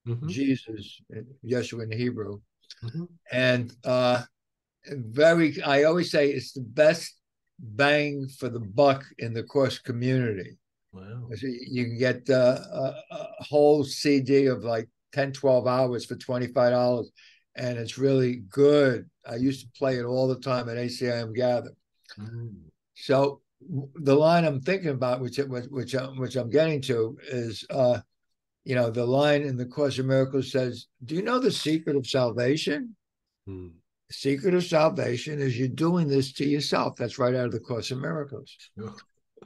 Mhm. Jesus, Yeshua in Hebrew. Mhm. And I always say it's the best bang for the buck in the course community. Wow. So you can get a whole CD of like 10, 12 hours for $25. And it's really good. I used to play it all the time at ACIM Gather. Mm. So the line I'm thinking about, which I'm getting to, is the line in the Course of Miracles says, "Do you know the secret of salvation? Mm. The secret of salvation is you're doing this to yourself." That's right out of the Course of Miracles. Sure.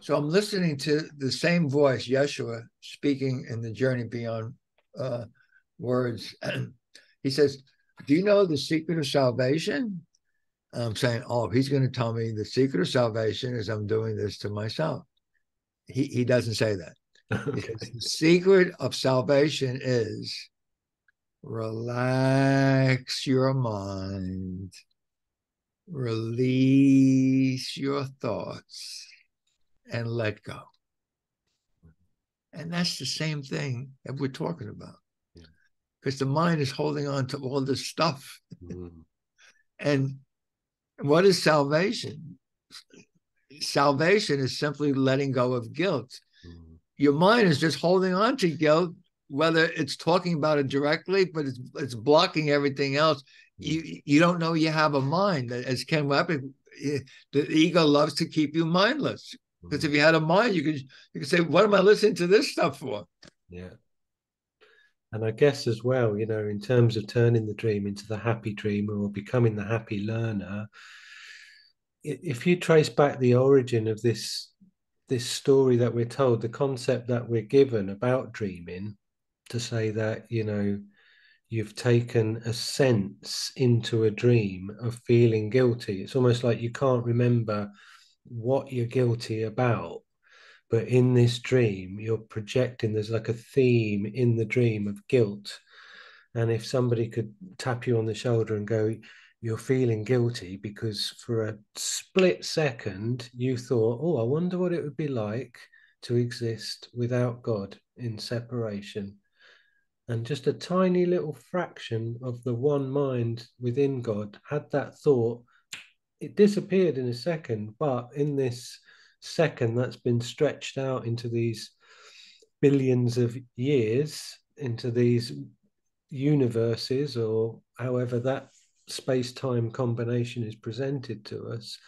So I'm listening to the same voice, Yeshua, speaking in the Journey Beyond words. He says, "Do you know the secret of salvation?" I'm saying, "Oh, he's going to tell me the secret of salvation is I'm doing this to myself." He doesn't say that. He says, Okay. "The secret of salvation is relax your mind, release your thoughts, and let go." And that's the same thing that we're talking about, Yeah. because the mind is holding on to all this stuff. Mm. And what is salvation? Salvation is simply letting go of guilt. Mm. Your mind is just holding on to guilt, whether it's talking about it directly, but it's blocking everything else. Mm. You don't know you have a mind. As Ken Wapnick, the ego loves to keep you mindless. Because Mm. if you had a mind, you could say, "What am I listening to this stuff for?" Yeah. And I guess as well, in terms of turning the dream into the happy dreamer or becoming the happy learner, if you trace back the origin of this story that we're told, the concept that we're given about dreaming, to say that, you've taken a sense into a dream of feeling guilty. It's almost like you can't remember what you're guilty about. But in this dream, you're projecting, there's like a theme in the dream of guilt. And if somebody could tap you on the shoulder and go, "You're feeling guilty because for a split second you thought, oh, I wonder what it would be like to exist without God in separation." And just a tiny little fraction of the one mind within God had that thought. It disappeared in a second, but in this second that's been stretched out into these billions of years, into these universes, or however that space-time combination is presented to us,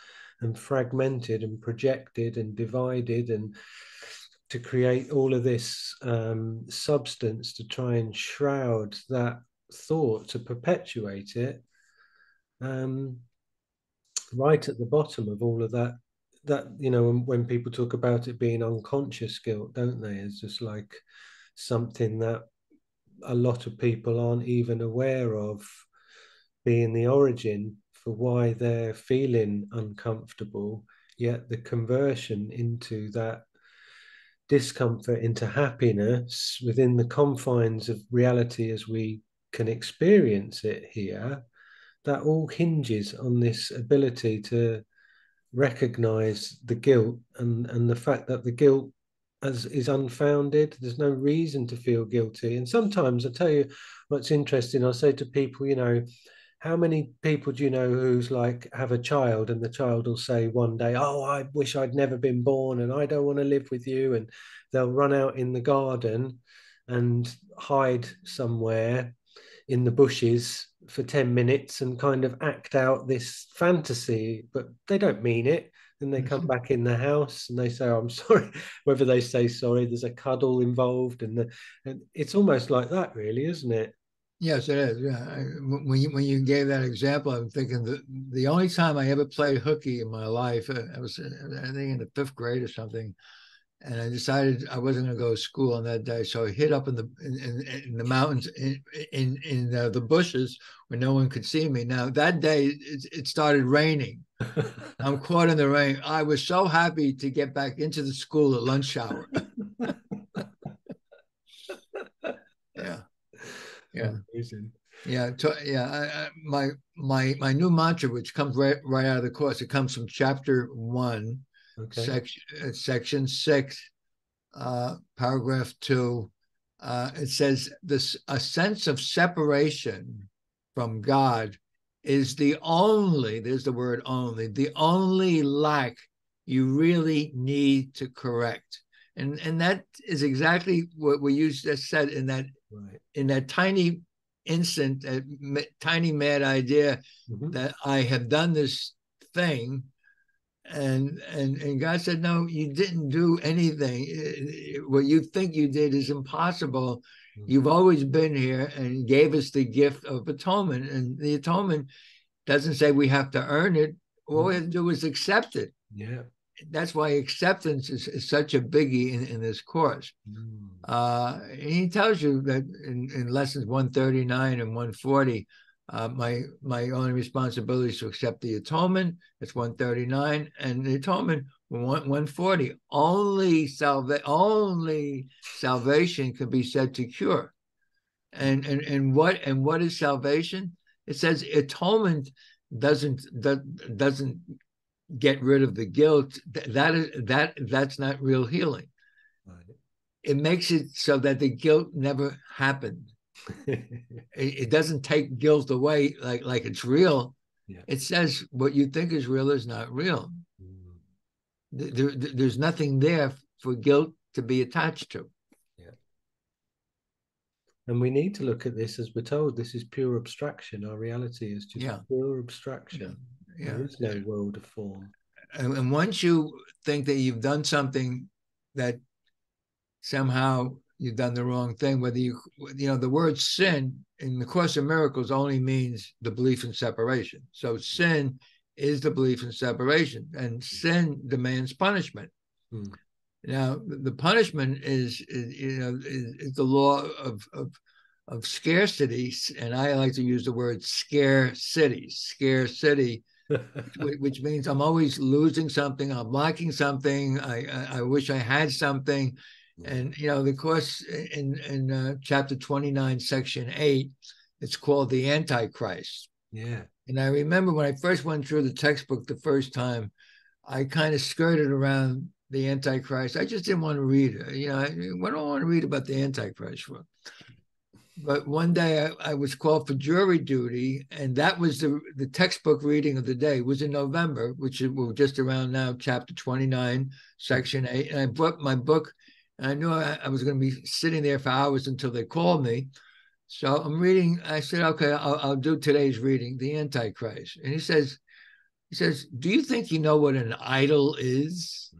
and fragmented and projected and divided, and to create all of this substance to try and shroud that thought, to perpetuate it. um, right at the bottom of all of that, when people talk about it being unconscious guilt, don't they? It's just like something that a lot of people aren't even aware of being the origin for why they're feeling uncomfortable. Yet the conversion into that discomfort into happiness within the confines of reality as we can experience it here, that all hinges on this ability to recognize the guilt, and the fact that the guilt is unfounded. There's no reason to feel guilty. And sometimes I tell you what's interesting, I say to people, how many people do you know who's like have a child, and the child will say one day, "Oh, I wish I'd never been born and I don't want to live with you," and they'll run out in the garden and hide somewhere in the bushes for 10 minutes and kind of act out this fantasy, but they don't mean it. Then they come back in the house and they say, "Oh, I'm sorry." Whether they say sorry, there's a cuddle involved, and it's almost like that, really, isn't it? Yes, it is. Yeah. When you gave that example, I'm thinking that the only time I ever played hooky in my life, I was, I think, in the fifth grade or something, and I decided I wasn't going to go to school on that day, so I hid up in the mountains in the bushes where no one could see me. Now that day it started raining. I'm caught in the rain. I was so happy to get back into the school at lunch hour. Yeah, yeah. Amazing. Yeah, yeah. My new mantra, which comes right out of the course, it comes from chapter 1, Okay. section 6, paragraph 2. It says this: a sense of separation from God is the only. There's the word only. The only lack you really need to correct, and that is exactly what you just said in that Right. tiny instant, tiny mad idea Mm-hmm. that I have done this thing And God said, no, you didn't do anything. What you think you did is impossible. You've always been here and gave us the gift of atonement. And the atonement doesn't say we have to earn it. All we have to do is accept it. Yeah. That's why acceptance is such a biggie in this course. He tells you that in lessons 139 and 140, my only responsibility is to accept the atonement. That's 139, and the atonement 140. Only salvation can be said to cure. And what is salvation? It says atonement doesn't get rid of the guilt. That's not real healing. Right. It makes it so that the guilt never happened. It doesn't take guilt away like it's real. Yeah. It says what you think is real is not real. There's nothing there for guilt to be attached to. Yeah. And we need to look at this as we're told. This is pure abstraction. Our reality is just pure abstraction. Yeah. There is no world of form. And once you think that you've done something that somehow you've done the wrong thing, whether the word sin in the Course of Miracles only means the belief in separation. So sin is the belief in separation, and sin demands punishment. Now, the punishment is the law of scarcity, and I like to use the word scarcity, which means I'm always losing something, I'm lacking something, I wish I had something. And the course in chapter 29, section 8, it's called the Antichrist. Yeah. And I remember when I first went through the textbook the first time, I kind of skirted around the Antichrist. I just didn't want to read it. What do I want to read about the Antichrist for? But one day I was called for jury duty, and that was the textbook reading of the day. It was in November, which we're just around now, chapter 29, section 8. And I brought my book, and I knew I was going to be sitting there for hours until they called me. So I'm reading. I said, okay, I'll do today's reading, the Antichrist. And he says, do you think you know what an idol is?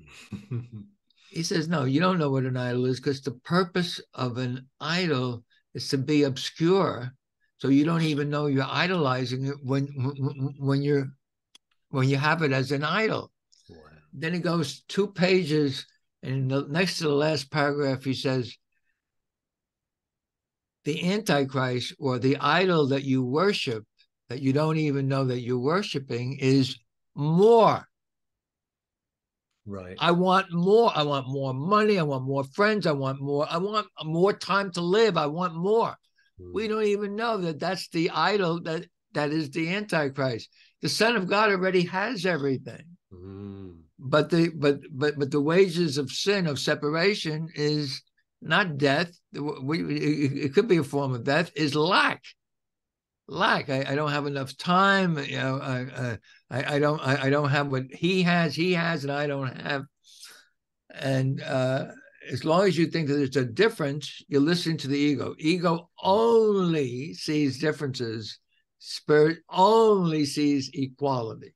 He says, no, you don't know what an idol is, because the purpose of an idol is to be obscure, so you don't even know you're idolizing it when you have it as an idol. Wow. Then he goes 2 pages, and next to the last paragraph, he says, the Antichrist, or the idol that you worship, that you don't even know that you're worshiping, is more. Right. I want more. I want more money. I want more friends. I want more time to live. I want more. We don't even know that that's the idol that is the Antichrist. The Son of God already has everything. But the wages of sin, of separation, is not death. It could be a form of death. Is lack. I don't have enough time. I don't have what he has, and I don't have. And as long as you think that there's a difference, you're listening to the ego. Ego only sees differences. Spirit only sees equality.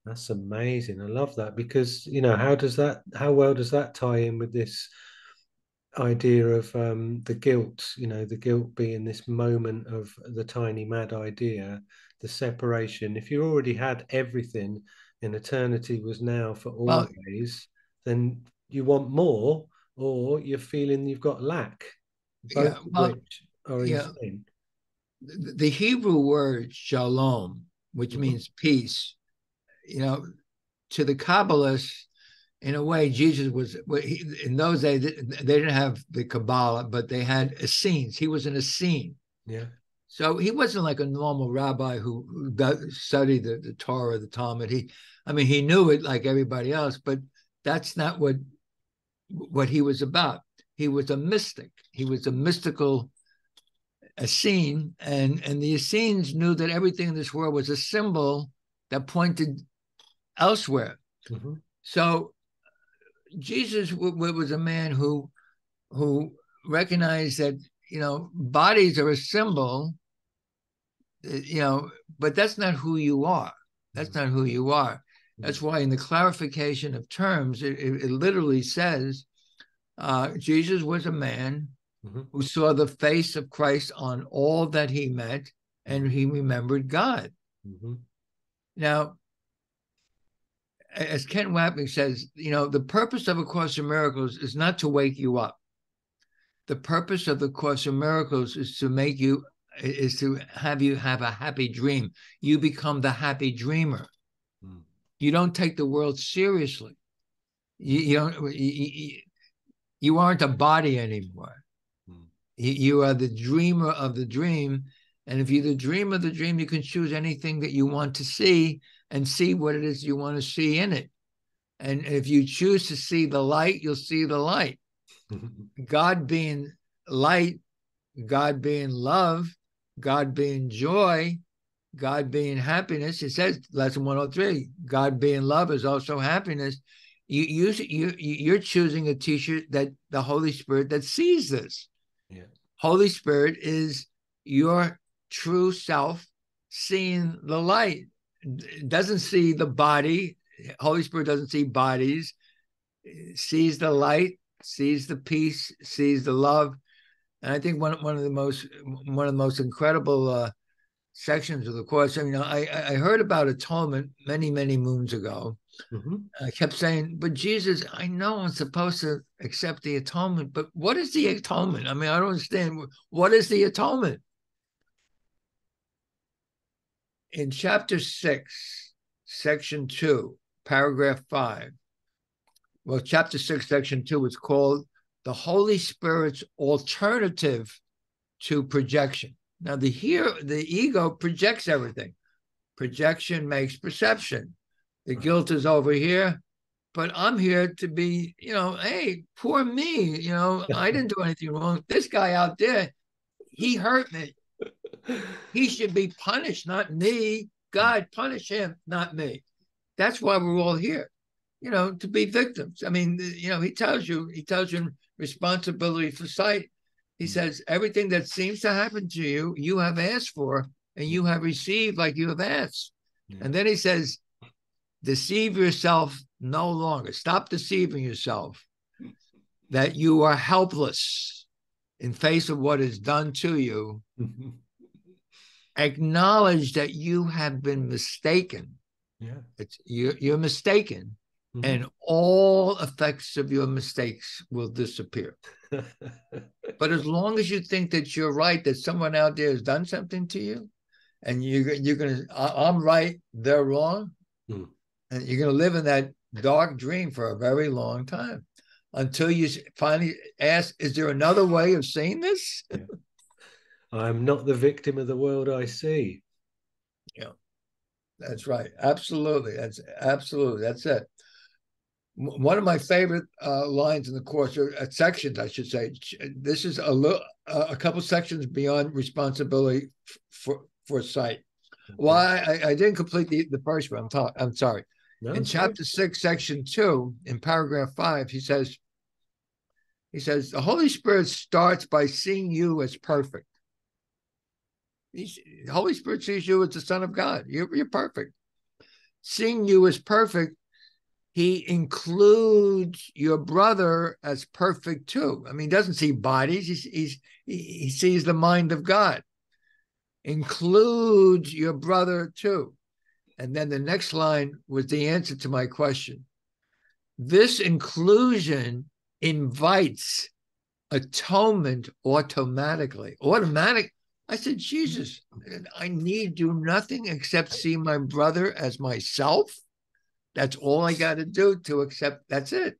That's amazing. I love that, because how well does that tie in with this idea of the guilt, the guilt being this moment of the tiny mad idea, the separation. If you already had everything and eternity was now for always, then you want more, or you're feeling you've got lack, both of which are insane. The Hebrew word shalom, which means peace, to the Kabbalists, in a way, Jesus was, in those days, they didn't have the Kabbalah, but they had Essenes. He was an Essene. Yeah. So he wasn't like a normal rabbi who studied the Torah, the Talmud. He knew it like everybody else, but that's not what he was about. He was a mystic. He was a mystical Essene, and the Essenes knew that everything in this world was a symbol that pointed elsewhere. So Jesus was a man who recognized that bodies are a symbol, but that's not who you are. That's not who you are. That's why in the clarification of terms, it literally says Jesus was a man who saw the face of Christ on all that he met, and he remembered God. Now, as Ken Wapnick says, the purpose of A Course in Miracles is not to wake you up. The purpose of the Course in Miracles is to have you have a happy dream. You become the happy dreamer. You don't take the world seriously. You aren't a body anymore. You are the dreamer of the dream. And if you're the dreamer of the dream, you can choose anything that you want to see and see what it is you want to see in it. And if you choose to see the light, you'll see the light. God being light, God being love, God being joy, God being happiness. It says, lesson 103, God being love is also happiness. You're choosing a teacher that the Holy Spirit that sees this. Yeah. Holy Spirit is your true self seeing the light. It doesn't see the body. Holy Spirit doesn't see bodies. It sees the light, sees the peace, sees the love. And I think one of the most incredible sections of the Course. I heard about atonement many moons ago. I kept saying, but Jesus, I know I'm supposed to accept the atonement, but what is the atonement? I don't understand. What is the atonement? In chapter 6, section 2, paragraph 5. Well, chapter 6, section 2 is called the Holy Spirit's alternative to projection. Now, the ego projects everything. Projection makes perception. The guilt is over here, but I'm here to be, hey, poor me. I didn't do anything wrong. This guy out there, he hurt me. He should be punished, not me. God, punish him, not me. That's why we're all here, to be victims. He tells you responsibility for sight. He says, everything that seems to happen to you, you have asked for, and you have received like you have asked. Yeah. And then he says, deceive yourself no longer. Stop deceiving yourself that you are helpless in face of what is done to you. Acknowledge that you have been mistaken. Yeah, you're mistaken, and all effects of your mistakes will disappear. But as long as you think that you're right, that someone out there has done something to you, and you're gonna, I'm right, they're wrong, and you're gonna live in that dark dream for a very long time until you finally ask, is there another way of seeing this? Yeah. I'm not the victim of the world I see. Yeah, that's right. Absolutely. That's it. One of my favorite lines in the Course, or sections, I should say. This is a couple sections beyond responsibility for sight. Okay. Well, I didn't complete the first one. I'm sorry. No, in chapter 6, section 2, in paragraph 5, he says, the Holy Spirit starts by seeing you as perfect. The Holy Spirit sees you as the Son of God. You're perfect. Seeing you as perfect, he includes your brother as perfect too. He doesn't see bodies. He sees the mind of God. Includes your brother too. And then the next line was the answer to my question. This inclusion invites atonement automatically. I said, Jesus, I need do nothing except see my brother as myself. That's all I got to do to accept. That's it.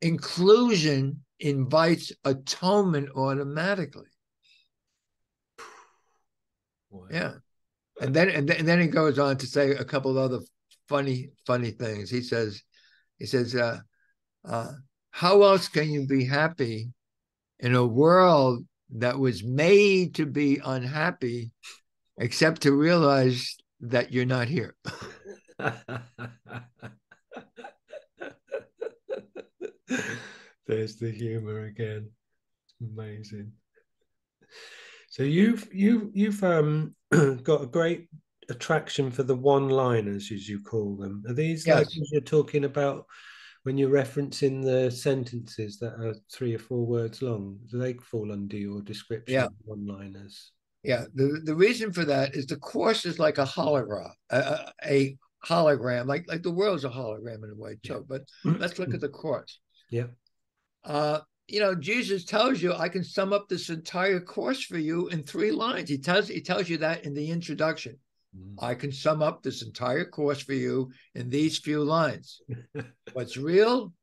Inclusion invites atonement automatically. Wow. Yeah. And then he goes on to say a couple other funny things. He says, how else can you be happy in a world that was made to be unhappy, except to realize that you're not here? There's the humor again. Amazing. So you've got a great attraction for the one-liners, as you call them. Are these like Yes. as you're talking about when you're referencing the sentences that are 3 or 4 words long? Do they fall under your description Yeah. of one-liners? Yeah. The reason for that is the course is like a hologram, a hologram, like the world's a hologram in a way Yeah. too. But let's look at the course. Yeah. Jesus tells you I can sum up this entire course for you in 3 lines. He tells you that in the introduction. I can sum up this entire course for you in these few lines. What's real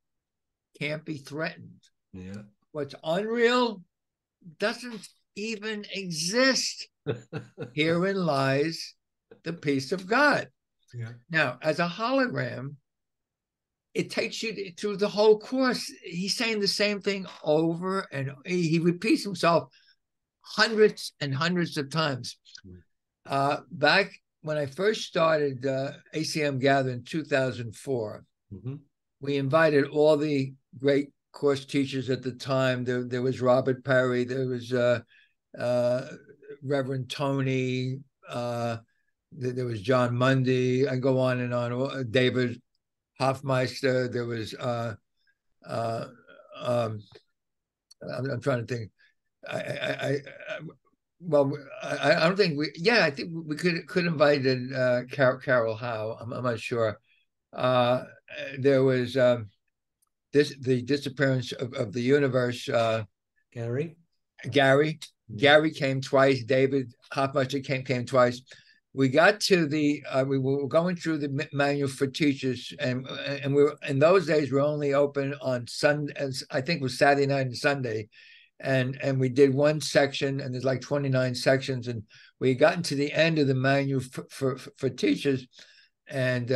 can't be threatened. Yeah. What's unreal doesn't even exist. Herein lies the peace of God. Yeah. Now, as a hologram, it takes you through the whole course. He's saying the same thing over and he repeats himself hundreds and hundreds of times. Back when I first started ACM Gather in 2004, we invited all the great course teachers at the time. There was Robert Perry, there was Reverend Tony, there was John Mundy. I go on and on. David Hoffmeister. There was I'm trying to think. I well, I don't think we. Yeah, I think we could invite in Carol Howe. I'm not sure. There was the disappearance of the universe. Gary. Gary. Gary came twice. David Hoffmeister came twice. We got to we were going through the manual for teachers, and we were in those days we were only open on Sunday. I think it was Saturday night and Sunday, and we did one section, and there's like 29 sections, and we got into the end of the manual for teachers, and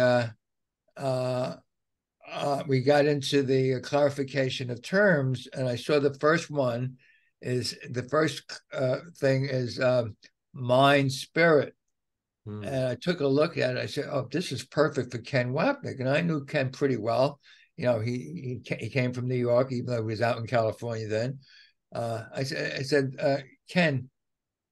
we got into the clarification of terms, and I saw the first one is the first thing is mind spirit. And I took a look at it. I said, "Oh, this is perfect for Ken Wapnick." And I knew Ken pretty well. You know, he came from New York, even though he was out in California then. I said, Ken,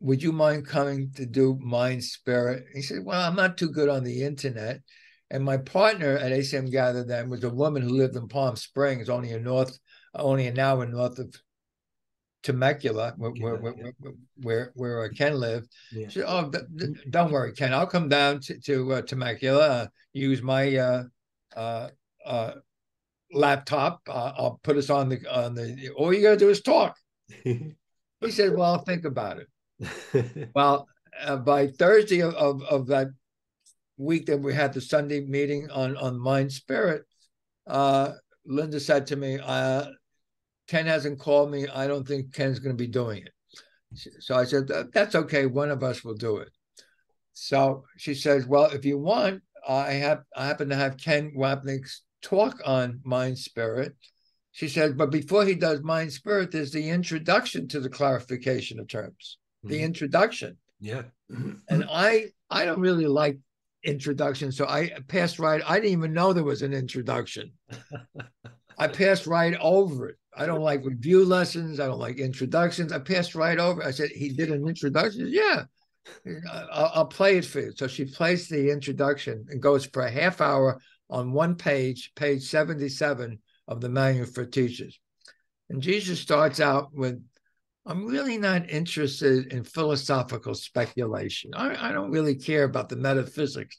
would you mind coming to do Mind Spirit? He said, "Well, I'm not too good on the internet." And my partner at ACM Gather then was a woman who lived in Palm Springs, only an hour north of Temecula, where Ken lived. Yeah. She said, "Oh, don't worry, Ken. I'll come down to Temecula. Use my laptop. I'll put us on the. All you got to do is talk." He said, "Well, I'll think about it." Well, by Thursday of that week that we had the Sunday meeting on Mind Spirit, Linda said to me, "Ken hasn't called me. I don't think Ken's going to be doing it." So I said, "That's okay. One of us will do it." So she says, "Well, if you want, I happen to have Ken Wapnick's talk on Mind Spirit." She said, "But before he does Mind Spirit, there's the introduction to the clarification of terms, the introduction." Yeah. And I don't really like introduction, so I passed right. I didn't even know there was an introduction. I passed right over it. I don't like review lessons. I don't like introductions. I passed right over. I said, "He did an introduction." Yeah, I'll play it for you. So she plays the introduction and goes for a half hour on one page, page 77 of the Manual for Teachers. And Jesus starts out with, "I'm really not interested in philosophical speculation. I don't really care about the metaphysics."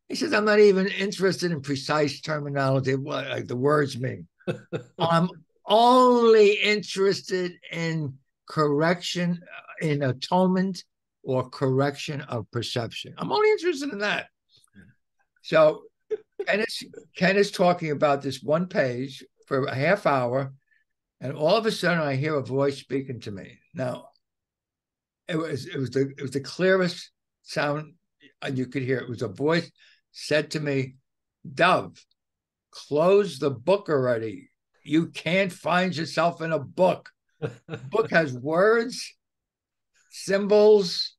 He says, "I'm not even interested in precise terminology, what like the words mean. I'm only interested in correction, in atonement or correction of perception. I'm only interested in that." So Ken is talking about this one page for a half hour, and all of a sudden I hear a voice speaking to me. Now, it was the clearest sound you could hear. It was a voice said to me, "Dove, close the book already. You can't find yourself in a book. The book has words, symbols.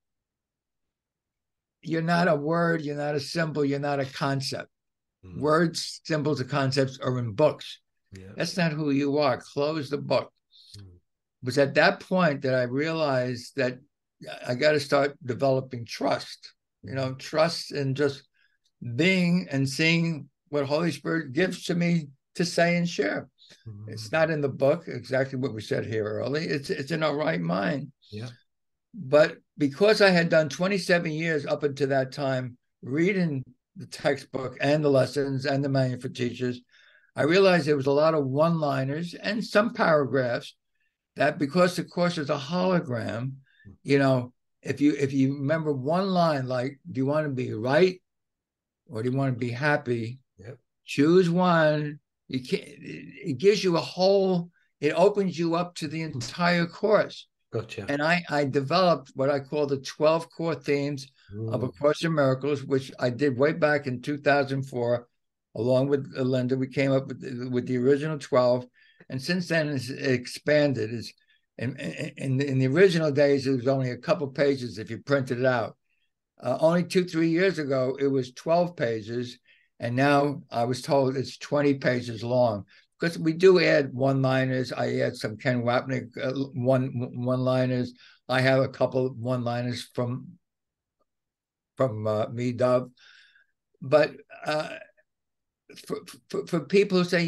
You're not a word, you're not a symbol, you're not a concept. Words, symbols, and concepts are in books. That's not who you are. Close the book." It was at that point that I realized that I got to start developing trust. trust and just being and seeing what Holy Spirit gives to me to say and share. It's not in the book, exactly what we said here early. It's in our right mind. Yeah. But because I had done 27 years up until that time, reading the textbook and the lessons and the manual for teachers, I realized there was a lot of one-liners and some paragraphs that, because the course is a hologram, if you remember one line, like, do you want to be right or do you want to be happy? Yep. Choose one. You can't. It gives you it opens you up to the entire course. Gotcha. And I developed what I call the 12 core themes of A Course in Miracles, which I did way back in 2004, along with Linda. We came up with the original 12, and since then it's expanded. In the original days, it was only a couple pages if you printed it out. Only 2-3 years ago, it was 12 pages, and now I was told it's 20 pages long. Because we do add one-liners. I add some Ken Wapnick one-liners. I have a couple of one-liners from me, Dove. But for people who say,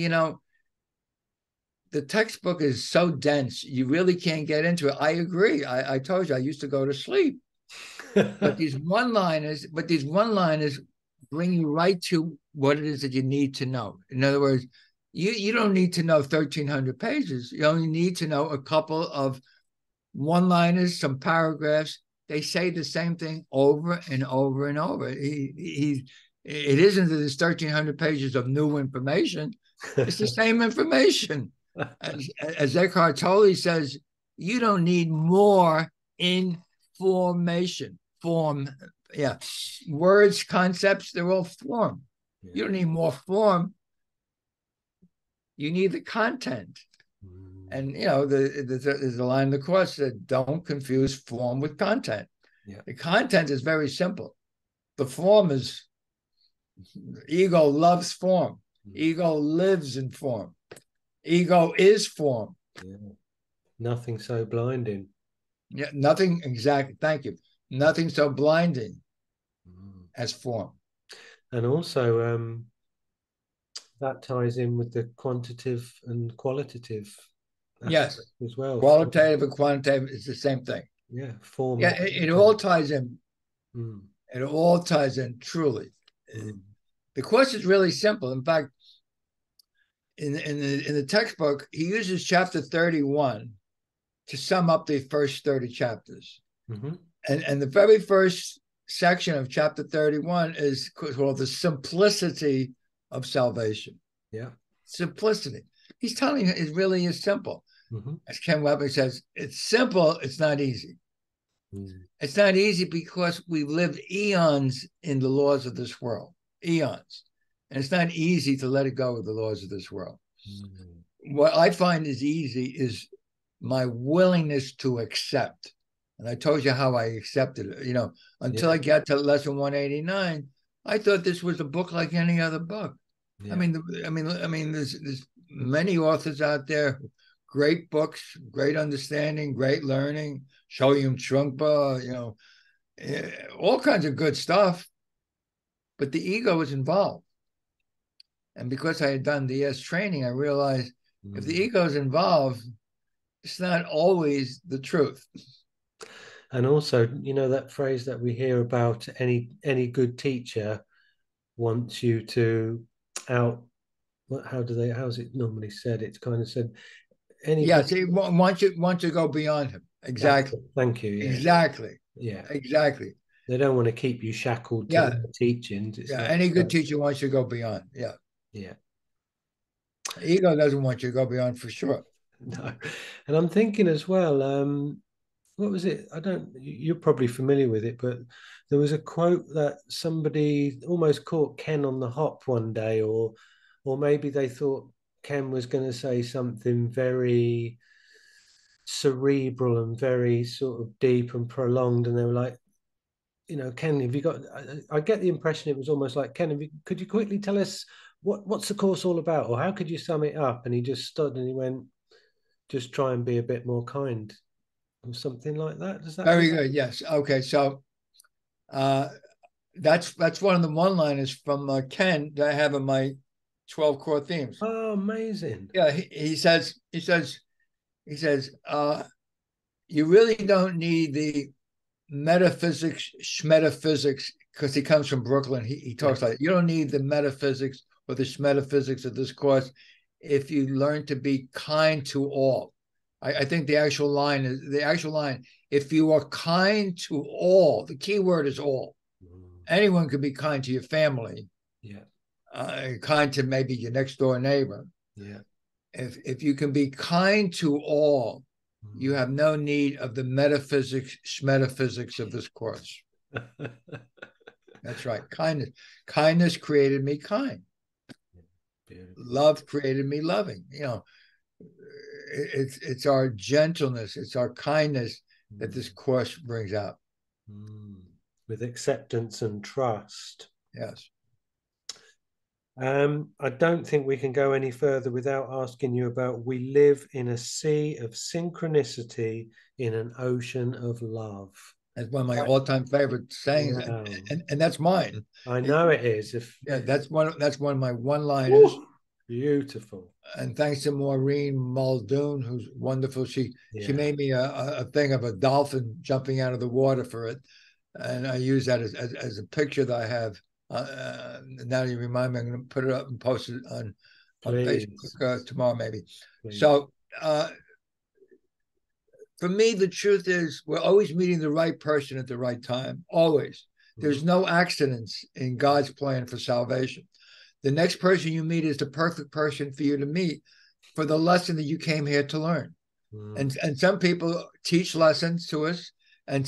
the textbook is so dense, you really can't get into it. I agree. I told you I used to go to sleep. But these one-liners bring you right to what it is that you need to know. In other words, you don't need to know 1,300 pages. You only need to know a couple of one-liners, some paragraphs. They say the same thing over and over and over. It isn't that there's 1,300 pages of new information. It's the same information. As Eckhart Tolle says, you don't need more information. Form, yeah. Words, concepts, they're all form. Yeah. You don't need more form. You need the content. And, there's a line in the Course that don't confuse form with content. Yeah. The content is very simple. The form is, ego loves form. Ego lives in form. Ego is form. Yeah. Nothing so blinding. Yeah, nothing, exactly. Thank you. Nothing so blinding as form. And also, that ties in with the quantitative and qualitative yes as well. Qualitative and quantitative is the same thing. Yeah, form. Yeah, it all ties in. It all ties in, truly. The Course is really simple. In fact, in the textbook, he uses chapter 31 to sum up the first 30 chapters. And the very first section of chapter 31 is called the simplicity of salvation. Yeah. Simplicity. He's telling you it really is simple. As Ken Wapnick says, it's simple, it's not easy. It's not easy because we've lived eons in the laws of this world. Eons. And it's not easy to let it go of the laws of this world. What I find is easy is my willingness to accept. And I told you how I accepted it. Until I got to lesson 189, I thought this was a book like any other book. Yeah. I mean, there's many authors out there, great books, great understanding, great learning, Shoyam Trungpa, all kinds of good stuff. But the ego is involved. And because I had done the ES training, I realized if the ego is involved, it's not always the truth. And also, that phrase that we hear about any good teacher wants you to how's it normally said? It's kind of said yes, he wants you to go beyond him. Exactly. Thank you. Yeah. Exactly. Yeah. Exactly. They don't want to keep you shackled to the teachings. It's any good teacher wants you to go beyond. Yeah. Yeah. Ego doesn't want you to go beyond for sure. No. And I'm thinking as well, what was it? You're probably familiar with it, but there was a quote that somebody almost caught Ken on the hop one day, or maybe they thought Ken was going to say something very cerebral and very sort of deep and prolonged, and they were like, Ken, have you got? I get the impression it was almost like, Ken, could you quickly tell us what's the course all about, or how could you sum it up? And he just stood and he went, just try and be a bit more kind. Or something like that. Does that very good? Yes. Okay. So That's one of the one-liners from Ken that I have in my 12 core themes. Oh, amazing. Yeah, he says, you really don't need the metaphysics, schmetaphysics, because he comes from Brooklyn. He Yeah. talks like, you don't need the metaphysics or the schmetaphysics of this course if you learn to be kind to all. I think the actual line, if you are kind to all, the key word is all. Anyone could be kind to your family. Yeah. Kind to maybe your next door neighbor. Yeah. If you can be kind to all, you have no need of the metaphysics, schmetaphysics of this course. That's right. Kindness created me kind. Beautiful. Love created me loving. You know, it's our gentleness, it's our kindness that this course brings out. With acceptance and trust. Yes. I don't think we can go any further without asking you about, we live in a sea of synchronicity in an ocean of love. That's one of my all-time favorite sayings, wow. and that's mine. I know it is. That's one of my one-liners. Beautiful. And thanks to Maureen Muldoon, who's wonderful. She made me a thing of a dolphin jumping out of the water for it, and I use that as a picture that I have. Now you remind me, I'm going to put it up and post it on Facebook tomorrow, maybe. Please. So for me, the truth is we're always meeting the right person at the right time, always. There's no accidents in God's plan for salvation. The next person you meet is the perfect person for you to meet for the lesson that you came here to learn. And some people teach lessons to us, and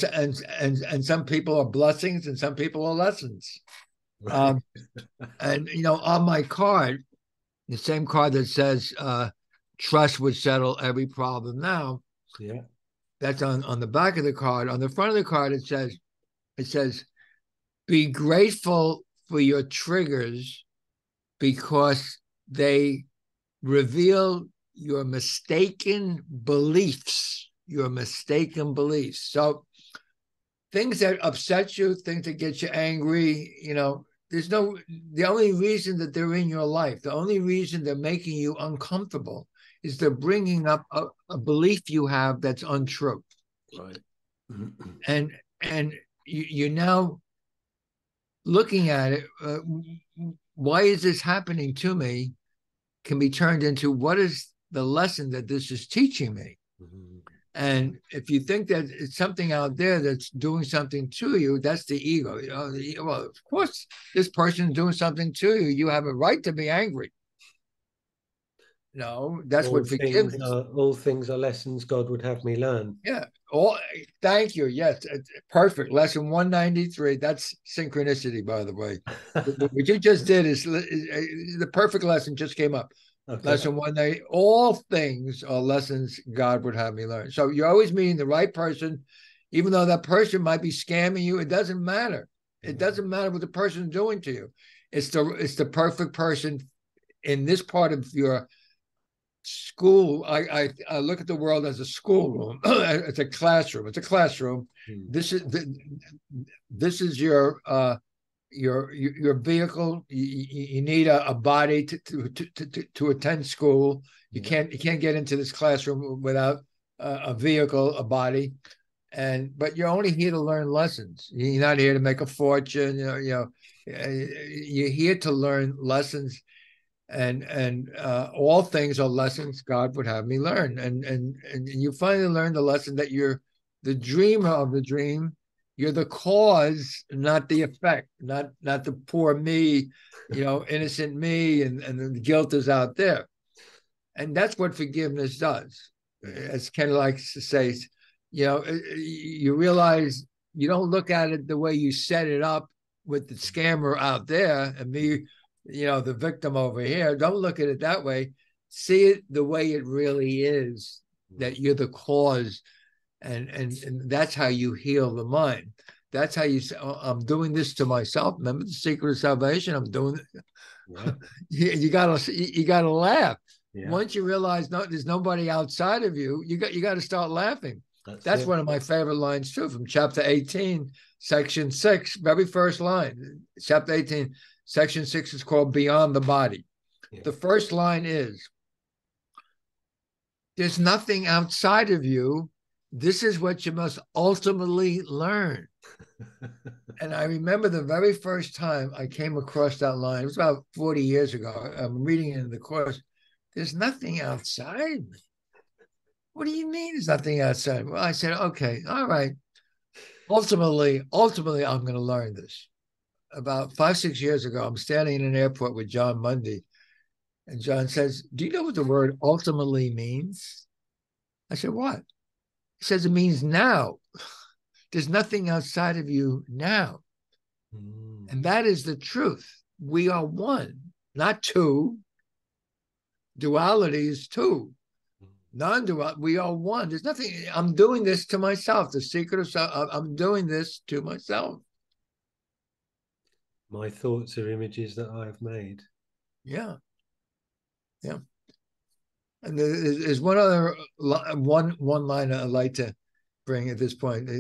some people are blessings, and some people are lessons. And you know, on my card, the same card that says trust would settle every problem now. Yeah. That's on the back of the card. On the front of the card, it says, be grateful for your triggers because they reveal your mistaken beliefs. So things that upset you, things that get you angry, you know, the only reason that they're in your life, the only reason they're making you uncomfortable is they're bringing up a belief you have that's untrue. Right. And you're now looking at it, why is this happening to me, can be turned into what is the lesson that this is teaching me. And if you think that it's something out there that's doing something to you, that's the ego. You know, well, of course, this person is doing something to you. You have a right to be angry. No, that's all what forgiveness. All things are lessons God would have me learn. Yeah. Thank you. Yes. Perfect. Lesson 193. That's synchronicity, by the way. What you just did is the perfect lesson just came up. Okay. Lesson 190. All things are lessons God would have me learn. So you're always meeting the right person, even though that person might be scamming you. It doesn't matter. It doesn't matter what the person is doing to you. It's the perfect person in this part of your school. I look at the world as a schoolroom. It's a classroom. This is your vehicle. You need a body to attend school. You can't get into this classroom without a vehicle, a body. But you're only here to learn lessons. You're not here to make a fortune. You're here to learn lessons. And all things are lessons God would have me learn. And you finally learn the lesson that you're the dreamer of the dream. You're the cause, not the effect, not the poor me, innocent me, and the guilt is out there. And that's what forgiveness does. As Ken likes to say, you realize you don't look at it the way you set it up with the scammer out there and me, the victim over here. Don't look at it that way. See it the way it really is, that you're the cause. And that's how you heal the mind. That's how you say, I'm doing this to myself. Remember the secret of salvation? I'm doing it. Yeah. You gotta laugh. Yeah. Once you realize there's nobody outside of you, you got to start laughing. That's That's it. one of my favorite lines too, from chapter 18, section 6, very first line. Chapter 18, section 6 is called Beyond the Body. Yeah. The first line is, there's nothing outside of you. This is what you must ultimately learn. And I remember the very first time I came across that line, it was about 40 years ago. I'm reading it in the course. There's nothing outside me. What do you mean there's nothing outside? Well, I said, okay, all right. Ultimately, I'm going to learn this. About 5-6 years ago, I'm standing in an airport with John Mundy, and John says, do you know what the word ultimately means? I said, what? He says, it means now. There's nothing outside of you now. Mm. And that is the truth. We are one, not two. Duality is two. Non-dual, we are one. There's nothing. I'm doing this to myself. The secret of self. I'm doing this to myself. My thoughts are images that I have made. Yeah, yeah. And there's one other one line I'd like to bring at this point.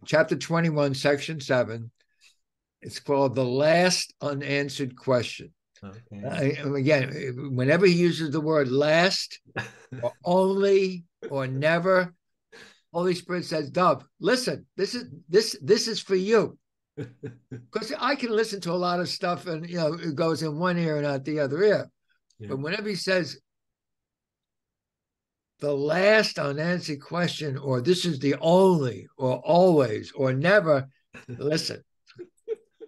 Chapter 21, section 7. It's called The Last Unanswered Question. Okay. Again, whenever he uses the word last or only or never, Holy Spirit says, Dove, listen, this is for you. Because I can listen to a lot of stuff and it goes in one ear and out the other ear. Yeah. But whenever he says the last unanswered question, or this is the only, or always, or never, listen.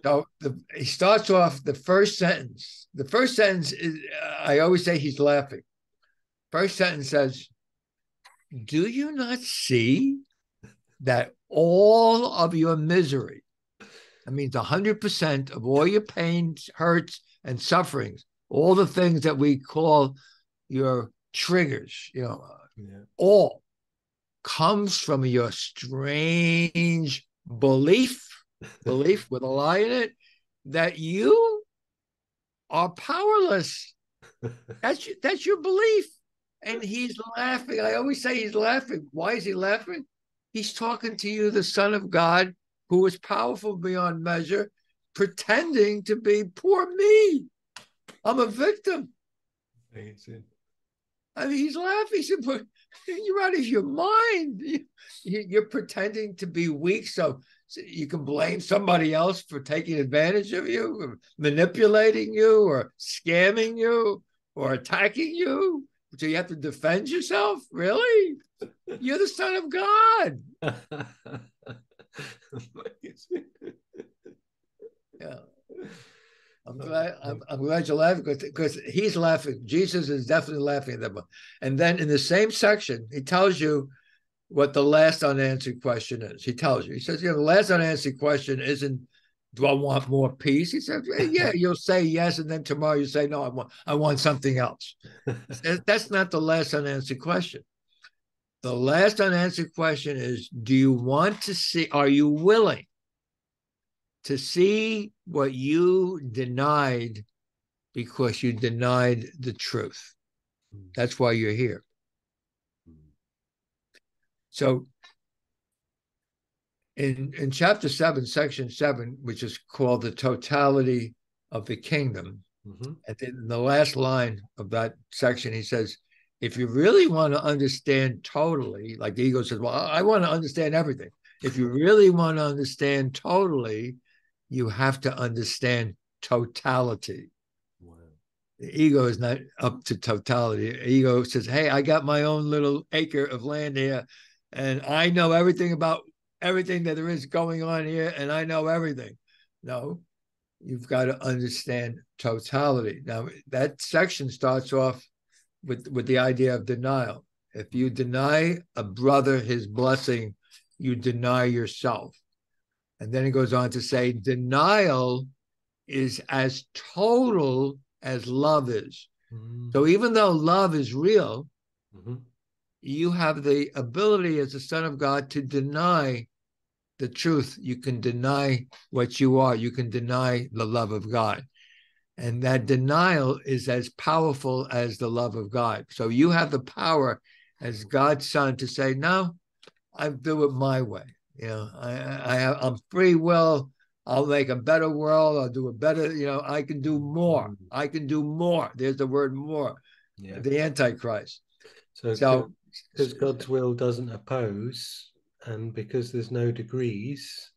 So he starts off the first sentence. The first sentence is, I always say he's laughing. First sentence says, do you not see that all of your misery, that means 100% of all your pains, hurts, and sufferings, all the things that we call your triggers, Yeah. all comes from your strange belief with a lie in it, that you are powerless. That's your belief. And he's laughing. I always say he's laughing. Why is he laughing? He's talking to you, the Son of God, who is powerful beyond measure, pretending to be poor me. I'm a victim. Amazing. I mean, he's laughing. He said, you're out of your mind. You're pretending to be weak so you can blame somebody else for taking advantage of you, or manipulating you, or scamming you, or attacking you. So you have to defend yourself? Really? You're the Son of God. Yeah. I'm glad you're laughing because he's laughing. Jesus is definitely laughing at them. And then in the same section, he tells you what the last unanswered question is. He tells you. He says, the last unanswered question isn't, do I want more peace? He says, yeah, you'll say yes, and then tomorrow you say, no, I want something else. That's not the last unanswered question. The last unanswered question is, do you want to see, are you willing to see what you denied because you denied the truth? That's why you're here. So in chapter 7, section 7, which is called the totality of the kingdom, in the last line of that section, he says, if you really want to understand totally, like the ego says, well, I want to understand everything. If you really want to understand totally, you have to understand totality. Wow. The ego is not up to totality. The ego says, hey, I got my own little acre of land here, and I know everything about everything that there is going on here, and I know everything. No, you've got to understand totality. Now, that section starts off with the idea of denial. If you deny a brother his blessing, you deny yourself. And then it goes on to say, denial is as total as love is. So even though love is real, you have the ability as a son of God to deny the truth. You can deny what you are. You can deny the love of God. And that denial is as powerful as the love of God. So you have the power as God's son to say, no, I do it my way. I'm free will. I'll make a better world. I'll do a better, I can do more. I can do more. There's the word more, Yeah. the Antichrist. So So, because God's will doesn't oppose, and because there's no degrees,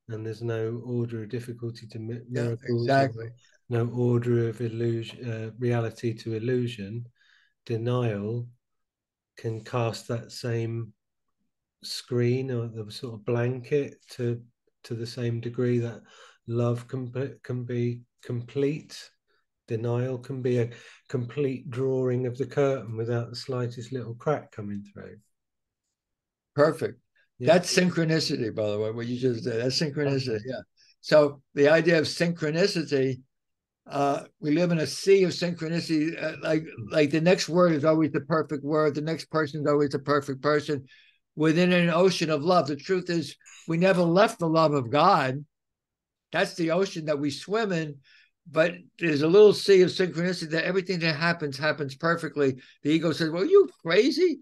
and there's no order of difficulty to yeah, miracles, or exactly. no order of illusion, reality to illusion, denial can cast that same screen or the sort of blanket to the same degree that love can be complete. Denial can be a complete drawing of the curtain without the slightest little crack coming through. Perfect. Yeah. That's synchronicity, by the way, what you just did. That's synchronicity. Okay. Yeah. So the idea of synchronicity, we live in a sea of synchronicity. Like the next word is always the perfect word. The next person is always the perfect person within an ocean of love. The truth is, we never left the love of God. That's the ocean that we swim in. But there's a little sea of synchronicity that everything that happens perfectly. The ego says, "Well, you crazy?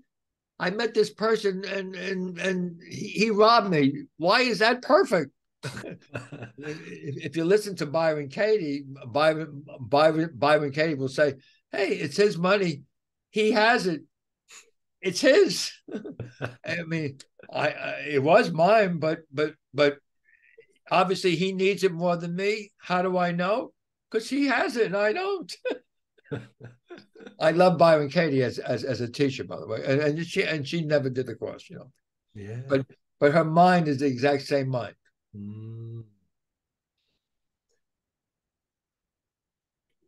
I met this person and he robbed me. Why is that perfect?" If you listen to Byron Katie will say, "Hey, it's his money. He has it. It's his." I mean, it was mine, but obviously he needs it more than me. How do I know? Because he has it and I don't. I love Byron Katie as a teacher, by the way, and she never did the course, Yeah. but her mind is the exact same mind. Mm.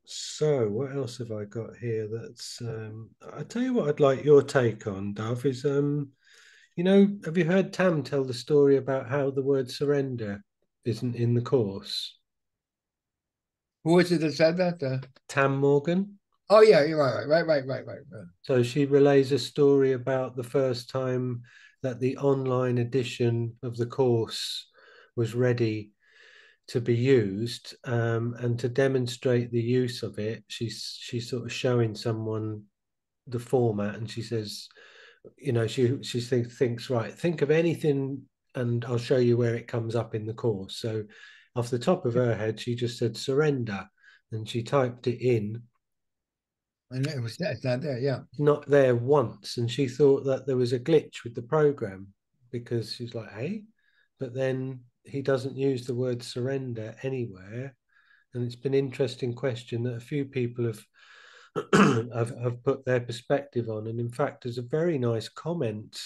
So, what else have I got here? That's I tell you what, I'd like your take on, Dove. Is have you heard Tam tell the story about how the word surrender isn't in the course? Who was it that said that? Tam Morgan. Oh yeah, you're right. So she relays a story about the first time that the online edition of the course was ready to be used, and to demonstrate the use of it, she's sort of showing someone the format, and she says, thinks, right, think of anything, and I'll show you where it comes up in the course. So, off the top of her head, she just said surrender, and she typed it in. And it's not there. Yeah. Not there once, and she thought that there was a glitch with the program because she's like, hey, but then he doesn't use the word surrender anywhere. And it's been an interesting question that a few people have put their perspective on. And in fact, there's a very nice comment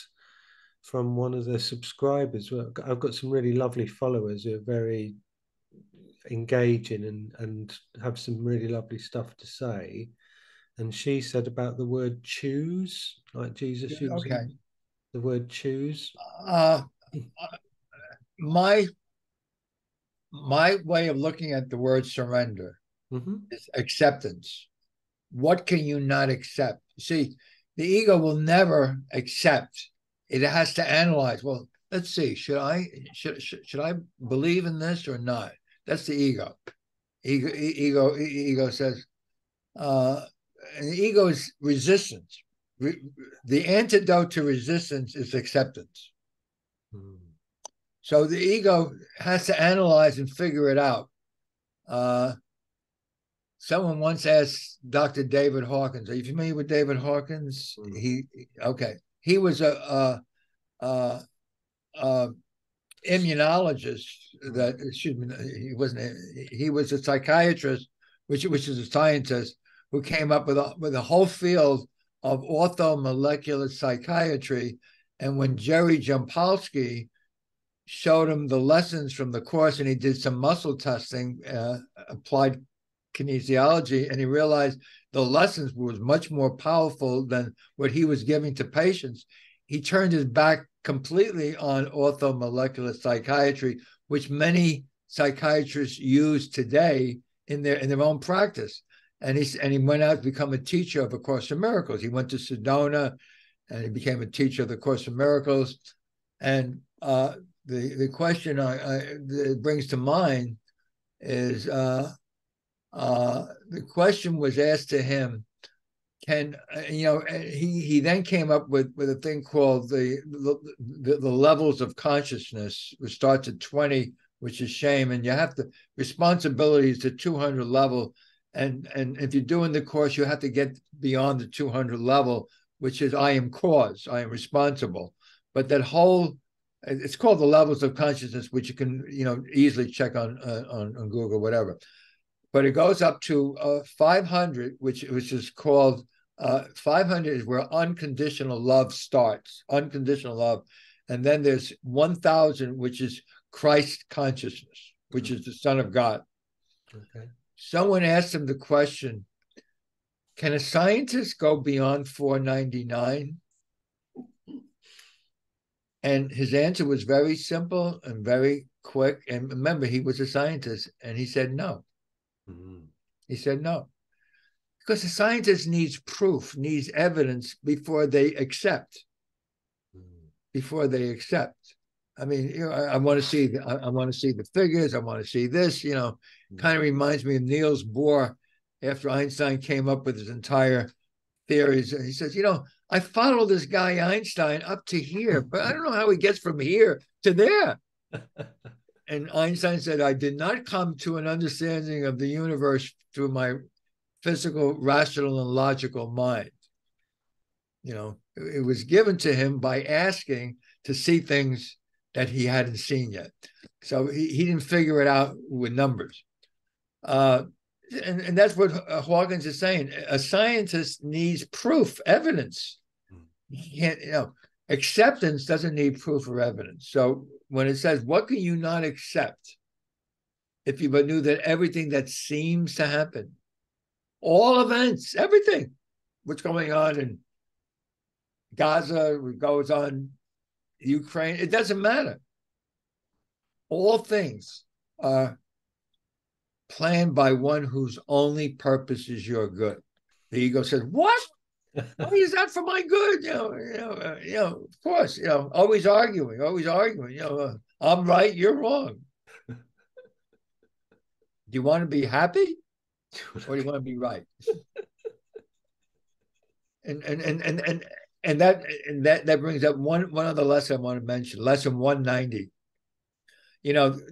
from one of the subscribers. I've got some really lovely followers who are very engaging and have some really lovely stuff to say. And she said about the word choose, like Jesus Okay. using the word choose. Uh, my my way of looking at the word surrender Mm-hmm. is acceptance. What can you not accept? See, the ego will never accept. It has to analyze. Well, let's see. Should I believe in this or not? That's the ego. Ego says. And the ego is resistance. The antidote to resistance is acceptance. Mm. So the ego has to analyze and figure it out. Uh, Someone once asked Dr. David Hawkins, "Are you familiar with David Hawkins?" Mm. He was a, a immunologist. Mm. That excuse me, he wasn't. He was a psychiatrist, which is a scientist who came up with a whole field of orthomolecular psychiatry. And when Jerry Jampolsky showed him the lessons from the course, and he did some muscle testing, applied kinesiology, and he realized the lessons was much more powerful than what he was giving to patients. He turned his back completely on orthomolecular psychiatry, which many psychiatrists use today in their own practice. And he went out to become a teacher of A Course in Miracles. He went to Sedona, and he became a teacher of The Course in Miracles. And the question that brings to mind is the question was asked to him, can he then came up with a thing called the levels of consciousness, which starts at 20, which is shame, and you have to responsibility is the 200 level, and if you're doing the course, you have to get beyond the 200 level, which is I am cause, I am responsible. But that whole, it's called the levels of consciousness, which you can easily check on Google, whatever. But it goes up to 500, which is called 500 is where unconditional love starts, unconditional love. And then there's 1,000, which is Christ consciousness, which is the Son of God. Okay. Someone asked him the question, can a scientist go beyond 499? And his answer was very simple and very quick. And remember, he was a scientist, and he said no. Mm-hmm. He said no. Because a scientist needs proof, needs evidence before they accept. Before they accept. I mean, I want to see the figures. I want to see this. Kind of reminds me of Niels Bohr after Einstein came up with his entire theories. He says, I follow this guy Einstein up to here, but I don't know how he gets from here to there. And Einstein said, I did not come to an understanding of the universe through my physical, rational, and logical mind. It was given to him by asking to see things that he hadn't seen yet. So he didn't figure it out with numbers. And that's what Hawkins is saying. A scientist needs proof, evidence. He can't, acceptance doesn't need proof or evidence. So when it says, what can you not accept if you but knew that everything that seems to happen, all events, everything, what's going on in Gaza, what goes on Ukraine, it doesn't matter. All things are planned by one whose only purpose is your good. The ego says, what? Why is that for my good? Of course, always arguing. I'm right, you're wrong. Do you want to be happy, or do you want to be right? And that brings up one other lesson I want to mention, lesson 190.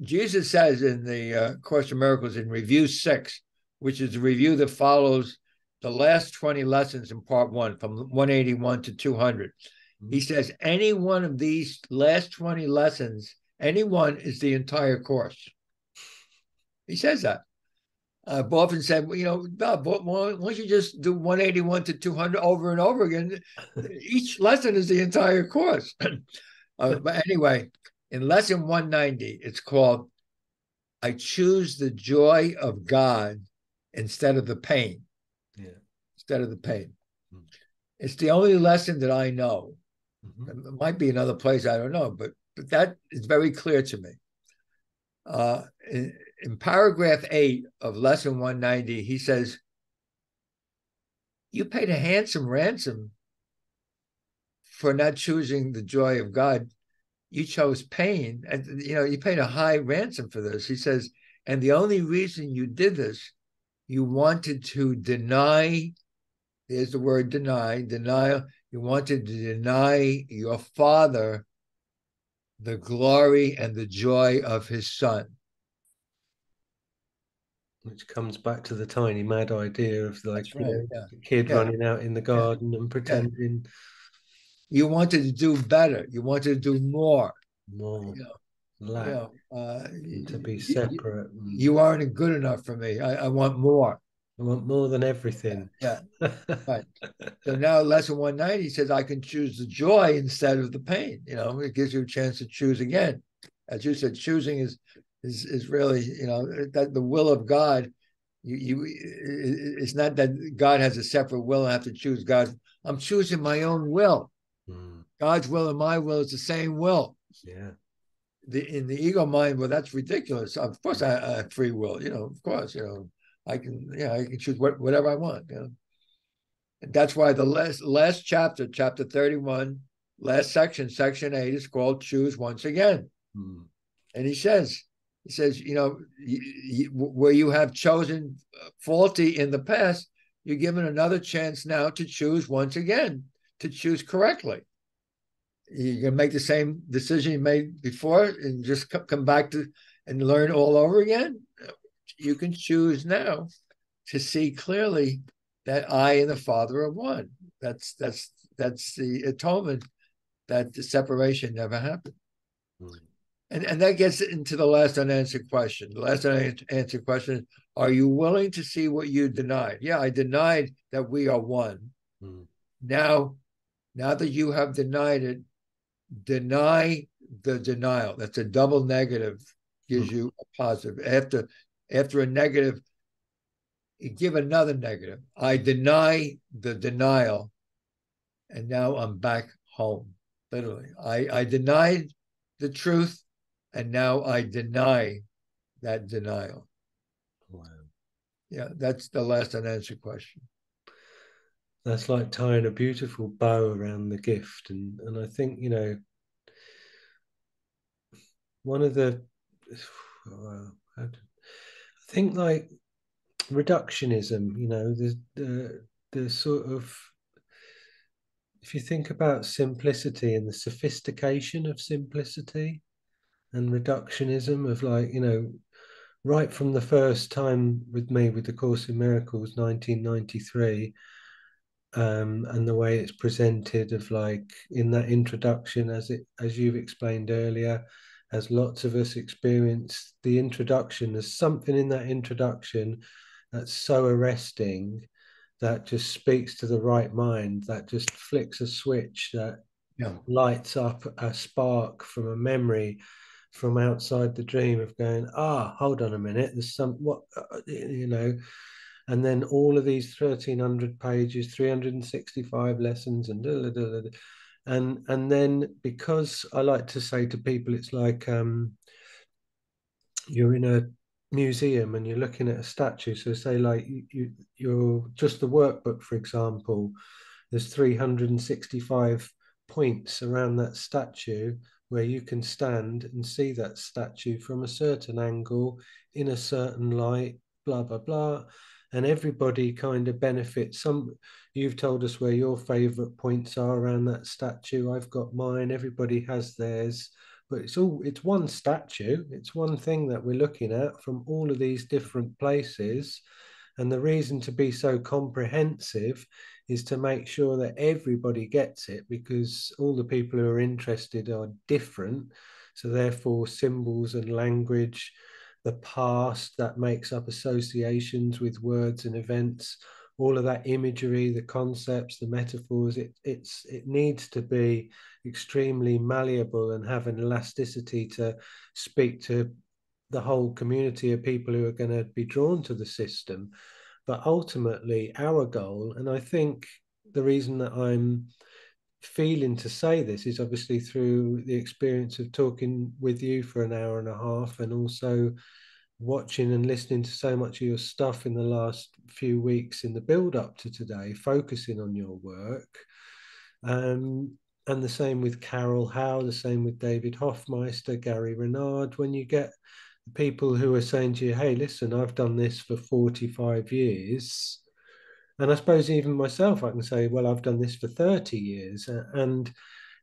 Jesus says in the Course of Miracles in Review 6, which is the review that follows the last 20 lessons in part 1, from 181 to 200. He says any one of these last 20 lessons, any one is the entire course. He says that. Boffin said, Bob, why don't you just do 181 to 200 over and over again? Each lesson is the entire course. But anyway, in lesson 190, it's called, I choose the joy of God instead of the pain. Yeah. Instead of the pain. Mm-hmm. It's the only lesson that I know. Mm-hmm. It might be another place, I don't know, but that is very clear to me. In paragraph 8 of lesson 190, he says, you paid a handsome ransom for not choosing the joy of God. You chose pain, and you paid a high ransom for this. He says, and the only reason you did this, you wanted to deny, there's the word denial. You wanted to deny your Father the glory and the joy of his Son. Which comes back to the tiny mad idea of the kid running out in the garden and pretending. You wanted to do better. You wanted to do more. Lack, to be separate. You aren't good enough for me. I want more. I want more than everything. Yeah. Right. So now lesson 190 says I can choose the joy instead of the pain. It gives you a chance to choose again. As you said, choosing is really, that the will of God. It's not that God has a separate will and I have to choose God. I'm choosing my own will. God's will and my will is the same will. Yeah. In the ego mind, well, that's ridiculous. Of course, I have free will. Of course, I can choose whatever I want. And that's why the last chapter, chapter 31, last section, section 8, is called "Choose Once Again." And he says, where you have chosen faulty in the past, you're given another chance now to choose once again, to choose correctly. You're going to make the same decision you made before and just come back to and learn all over again. You can choose now to see clearly that I and the Father are one. That's the atonement, that the separation never happened. Mm. And that gets into the last unanswered question. The last unanswered question: are you willing to see what you denied? Yeah, I denied that we are one. Mm. Now that you have denied it, deny the denial. That's a double negative, gives you a positive. After a negative, you give another negative. I deny the denial, and now I'm back home. Literally, I denied the truth, and now I deny that denial. Wow. Yeah, that's the last unanswered question. That's like tying a beautiful bow around the gift, and I think, you know, one of the I think, like, reductionism, you know, the sort of, if you think about simplicity and the sophistication of simplicity and reductionism, of, like, you know, right from the first time with me with the Course in Miracles, 1993, and the way it's presented, of, like, in that introduction, as you've explained earlier, as lots of us experience the introduction, there's something in that introduction that's so arresting, that just speaks to the right mind, that just flicks a switch, that lights up a spark from a memory from outside the dream, of going, hold on a minute, there's some, what, you know. And then all of these 1,300 pages, 365 lessons, and and then, because I like to say to people, it's like, you're in a museum and you're looking at a statue. So say, like, you're just the workbook, for example, there's 365 points around that statue where you can stand and see that statue from a certain angle, in a certain light, blah blah blah, and everybody kind of benefits. You've told us where your favorite points are around that statue, I've got mine, everybody has theirs, but it's one statue, it's one thing that we're looking at from all of these different places. And the reason to be so comprehensive is to make sure that everybody gets it, because all the people who are interested are different. So therefore, symbols and language, the past that makes up associations with words and events, all of that imagery, the concepts, the metaphors, it needs to be extremely malleable and have an elasticity to speak to the whole community of people who are going to be drawn to the system. But ultimately, our goal, and I think the reason that I'm feeling to say this, is obviously through the experience of talking with you for an hour and a half, and also watching and listening to so much of your stuff in the last few weeks in the build up to today, focusing on your work. And the same with Carol Howe, the same with David Hoffmeister, Gary Renard. When you get people who are saying to you, hey, listen, I've done this for 45 years. And I suppose even myself, I can say, well, I've done this for 30 years. And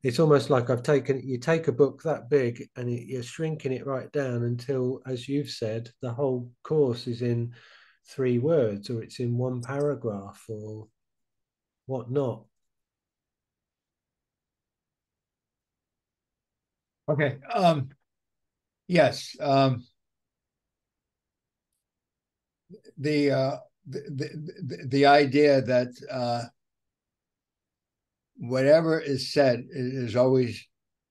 it's almost like you take a book that big and you're shrinking it right down until, as you've said, the whole course is in 3 words, or it's in 1 paragraph, or whatnot. Okay. Yes. The idea that whatever is said is always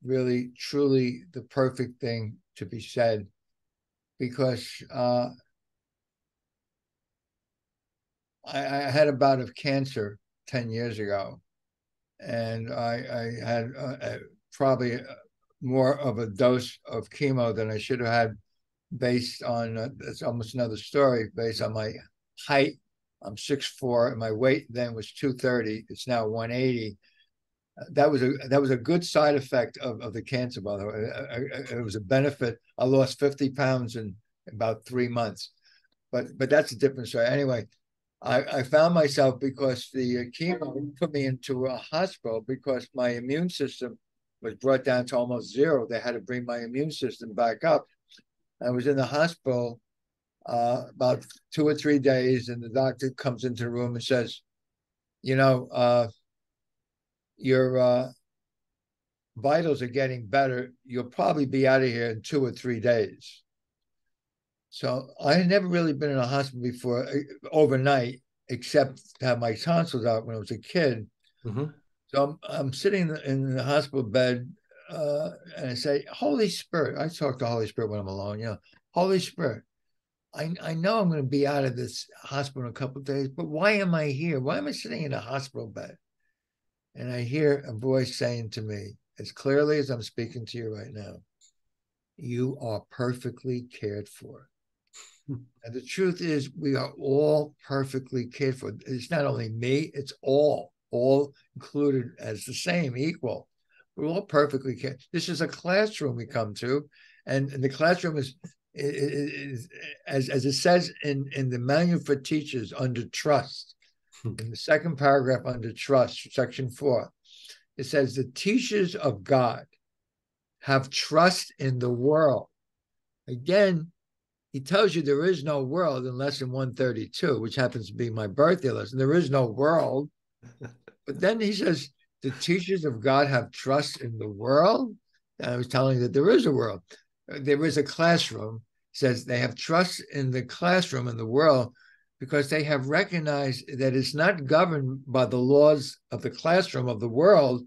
really truly the perfect thing to be said, because I had a bout of cancer 10 years ago, and I had probably more of a dose of chemo than I should have had, based on it's almost another story, based on my height. I'm 6'4", and my weight then was 230. It's now 180. That was a good side effect of the cancer, by the way. It was a benefit. I lost 50 pounds in about 3 months, but that's a different story. Anyway, I found myself, because the chemo put me into a hospital because my immune system was brought down to almost zero. They had to bring my immune system back up. I was in the hospital about 2 or 3 days, and the doctor comes into the room and says, you know, your vitals are getting better. You'll probably be out of here in 2 or 3 days. So I had never really been in a hospital before overnight, except to have my tonsils out when I was a kid. Mm-hmm. So I'm sitting in the hospital bed, and I say, Holy Spirit. I talk to Holy Spirit when I'm alone. Holy Spirit, I know I'm going to be out of this hospital in a couple of days, but why am I here? Why am I sitting in a hospital bed? And I hear a voice saying to me, as clearly as I'm speaking to you right now, you are perfectly cared for. And the truth is, we are all perfectly cared for. It's not only me, it's all included as the same, equal. We're all perfectly cared. This is a classroom we come to, and the classroom is as it says in the manual for teachers under trust, in the second paragraph under trust, section 4, it says the teachers of God have trust in the world. Again, he tells you there is no world in lesson 132, which happens to be my birthday lesson. There is no world. But then he says, the teachers of God have trust in the world. And I was telling you that there is a world. There is a classroom. He says they have trust in the classroom in the world because they have recognized that it's not governed by the laws of the classroom of the world.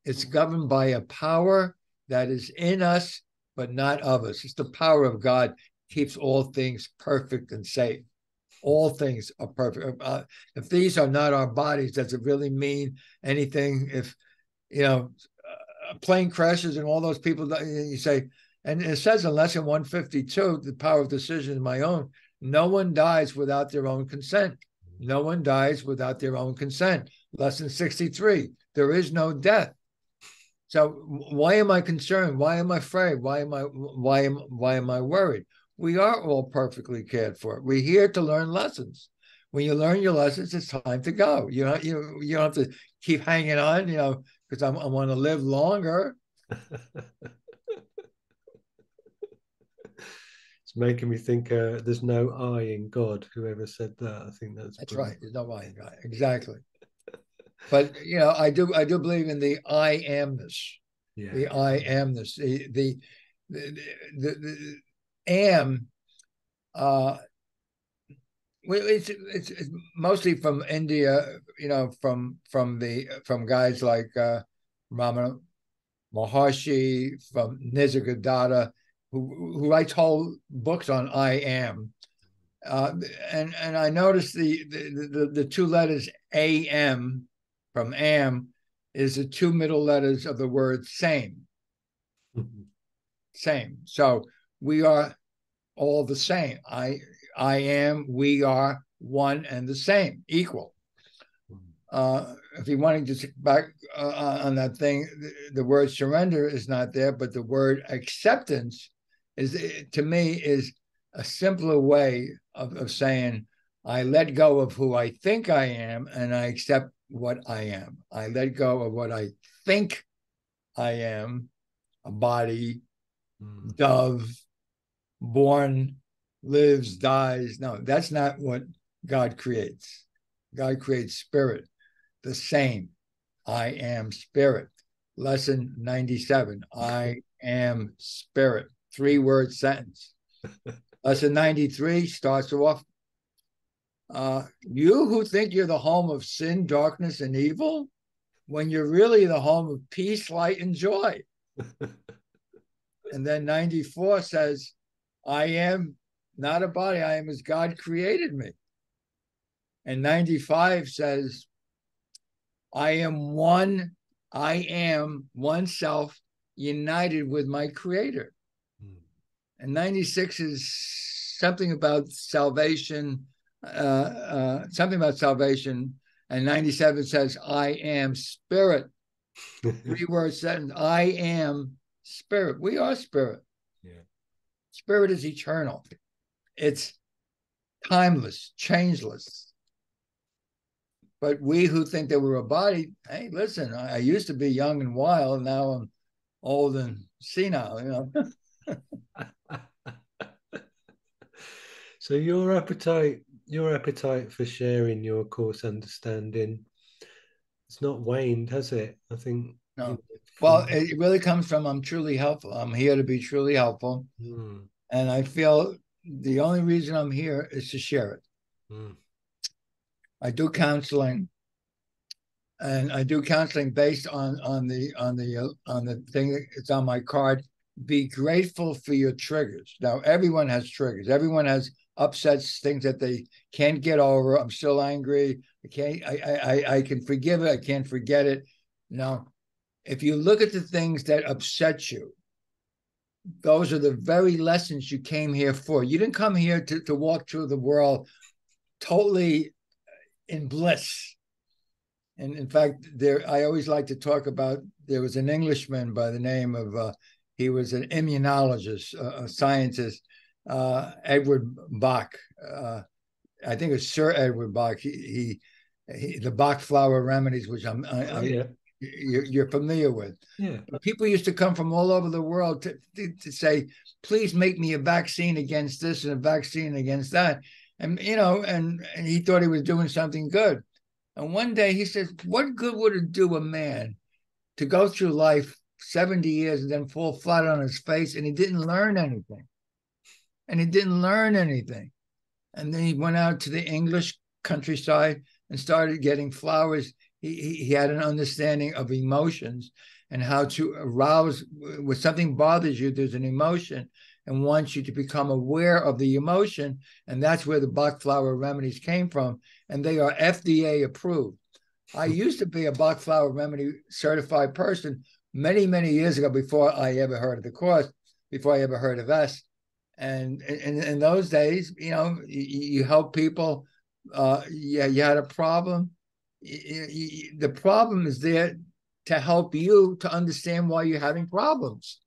It's governed by a power that is in us, but not of us. It's the power of God keeps all things perfect and safe. All things are perfect. If these are not our bodies, does it really mean anything? If, a plane crashes and all those people, you say, and it says in lesson 152, the power of decision is my own. No one dies without their own consent. No one dies without their own consent. Lesson 63, there is no death. So why am I concerned? Why am I afraid? Why am I worried? We are all perfectly cared for. We're here to learn lessons. When you learn your lessons, it's time to go. You don't have to keep hanging on, because I want to live longer. It's making me think there's no I in God. Whoever said that, I think that's right. brilliant. There's no I in God. Exactly. But I do believe in the I amness. Yeah. The I amness. The am. It's mostly from India, from guys like Ramana Maharshi, from Nisargadatta, who writes whole books on I am. And I noticed the two letters AM from am is the two middle letters of the word same. Same. So we are all the same. I am, we are one and the same, equal. If you want to just back on that thing, the word surrender is not there, but the word acceptance to me, is a simpler way of saying, I let go of who I think I am and I accept what I am. I let go of what I think I am, a body, dove, born, lives, dies. No, that's not what God creates. God creates spirit, the same. I am spirit. Lesson 97. I am spirit. 3-word sentence. Lesson 93 starts off, you who think you're the home of sin, darkness, and evil, when you're really the home of peace, light, and joy. And then 94 says, I am not a body, I am as God created me. And 95 says, I am one self united with my creator. And 96 is something about salvation, And 97 says, I am spirit. 3-word sentence, I am spirit. We are spirit. Yeah. Spirit is eternal. It's timeless, changeless. But we who think that we're a body, hey, listen, I used to be young and wild. Now I'm old and senile, you know. So your appetite for sharing your course understanding, it's not waned, has it? I think, No. from Well, it really comes from I'm truly helpful. I'm here to be truly helpful. mm, And I feel the only reason I'm here is to share it. mm, I do counseling, and I do counseling based on the thing that's on my card. Be grateful for your triggers. Now, everyone has triggers. Everyone has upsets, things that they can't get over. I'm still angry. I can't. I can forgive it. I can't forget it. Now, if you look at the things that upset you, those are the very lessons you came here for. You didn't come here to walk through the world totally in bliss. And in fact, I always like to talk about, there was an Englishman by the name of, he was an immunologist, a scientist, Edward Bach. I think it's Sir Edward Bach. The Bach flower remedies, which oh yeah, you're familiar with. yeah. People used to come from all over the world to say, please make me a vaccine against this and a vaccine against that. And, you know, and he thought he was doing something good. And one day he says, what good would it do a man to go through life 70 years and then fall flat on his face, and he didn't learn anything? And he didn't learn anything. And then he went out to the English countryside and started getting flowers. He had an understanding of emotions and how to arouse. When something bothers you, there's an emotion, and wants you to become aware of the emotion. And that's where the Bach flower remedies came from. And they are FDA approved. I used to be a Bach flower remedy certified person many, many years ago, before I ever heard of the course, before I ever heard of us. And in those days, you know, you help people. Yeah, you had a problem. The problem is there to help you to understand why you're having problems.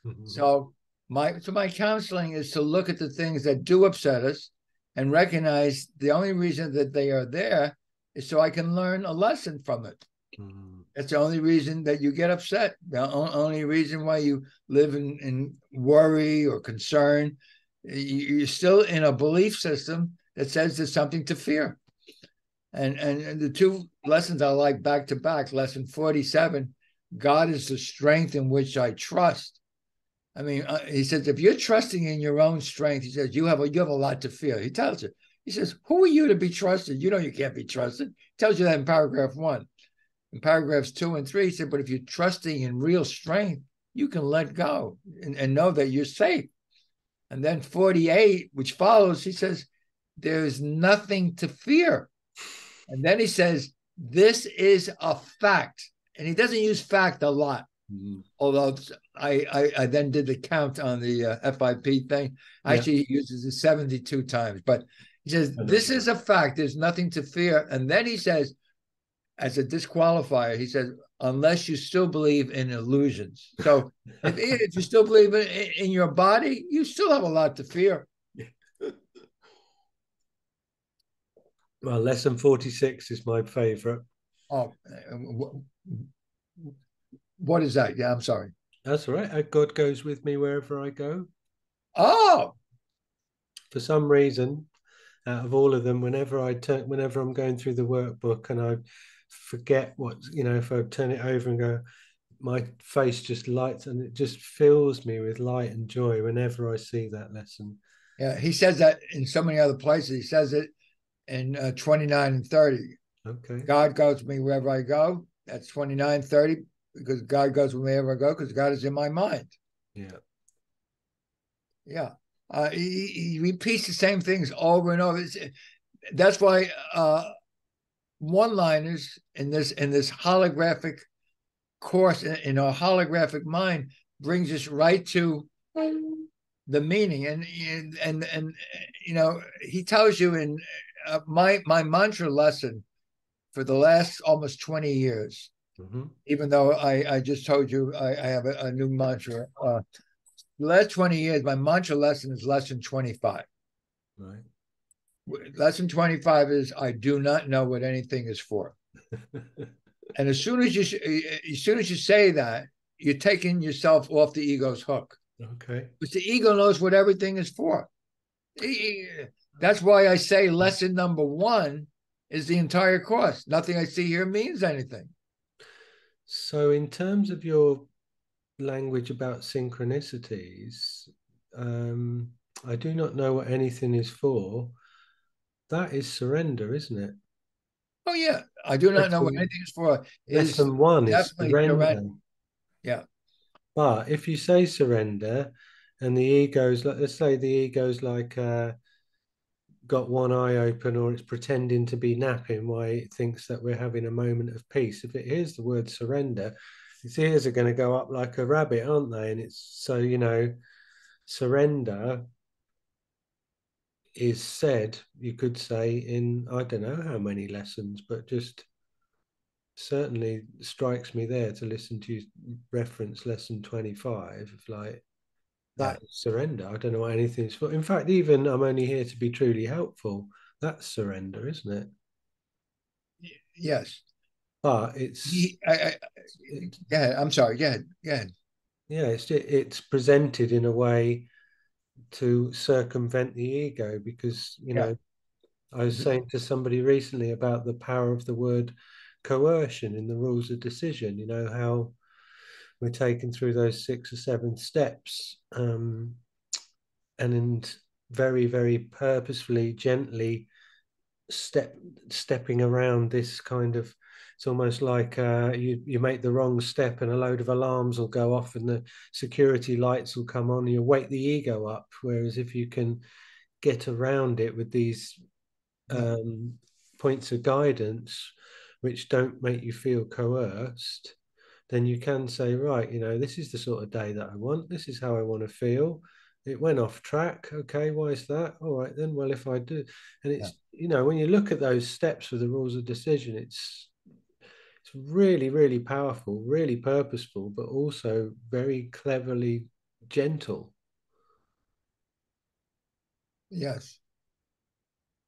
Mhm, So my counseling is to look at the things that do upset us and recognize the only reason that they are there is so I can learn a lesson from it. mhm, That's the only reason that you get upset. The only reason why you live in worry or concern. You're still in a belief system that says there's something to fear. And the two lessons I like back to back, lesson 47, God is the strength in which I trust. I mean, he says, if you're trusting in your own strength, he says, you have a lot to fear. He tells you. He says, who are you to be trusted? You know you can't be trusted. He tells you that in paragraph 1. In paragraphs 2 and 3, he said, but if you're trusting in real strength, you can let go and know that you're safe. And then 48, which follows, he says, there's nothing to fear. And then he says, this is a fact. And he doesn't use fact a lot. mhm. Although I then did the count on the FIP thing. Yeah, Actually, he uses it 72 times. But he says, I know. this is a fact. There's nothing to fear. And then he says, as a disqualifier, he says, unless you still believe in illusions. So if you still believe in your body, you still have a lot to fear. Well, lesson 46 is my favorite. Oh, what is that? Yeah, I'm sorry. That's all right. God goes with me wherever I go. Oh, For some reason, out of all of them, whenever I'm going through the workbook and I forget what, if I turn it over and go, my face just lights and it just fills me with light and joy whenever I see that lesson. yeah. He says that in so many other places. He says it in 29 and 30. Okay. God goes with me wherever I go. That's 29, 30, because God goes with me wherever I go, because God is in my mind. Yeah. Yeah. He repeats the same things over and over. That's why one-liners in this holographic course in our holographic mind brings us right to the meaning. And he tells you in my mantra lesson for the last almost 20 years, Mm-hmm. even though I just told you I have a new mantra. The last 20 years, my mantra lesson is lesson 25. Right. Lesson 25 is I do not know what anything is for. And as soon as you say that, you're taking yourself off the ego's hook. Okay. Because the ego knows what everything is for. That's why I say lesson number one is the entire course. Nothing I see here means anything. So, in terms of your language about synchronicities, um, I do not know what anything is for. That is surrender, isn't it? Oh yeah, I do not know what Lesson, anything is for. Is lesson one is definitely surrender. surrender. Yeah, But if you say surrender and the ego's like, let's say the ego's like got one eye open or it's pretending to be napping while it thinks that we're having a moment of peace, if it hears the word surrender, its ears are going to go up like a rabbit, aren't they? And it's so, surrender is said, you could say, in I don't know how many lessons, but just certainly strikes me there to listen to you reference lesson 25 of like yeah, that is surrender. I don't know what anything's for. In fact, even I'm only here to be truly helpful. That's surrender, isn't it? yes. But it's Yeah, I'm sorry. Yeah, yeah, yeah, it's presented in a way to circumvent the ego because yeah, I was saying to somebody recently about the power of the word coercion in the rules of decision. You know how we're taken through those 6 or 7 steps, and very, very purposefully, gently stepping around this kind of, it's almost like you make the wrong step and a load of alarms will go off and the security lights will come on and you wake the ego up, whereas if you can get around it with these yeah, um, points of guidance which don't make you feel coerced, then you can say, right, this is the sort of day that I want. This is how I want to feel. It went off track. Okay, why is that? All right, then. Well, if I do, and yeah, when you look at those steps for the rules of decision, it's really, really powerful, really purposeful, but also very cleverly gentle. yes,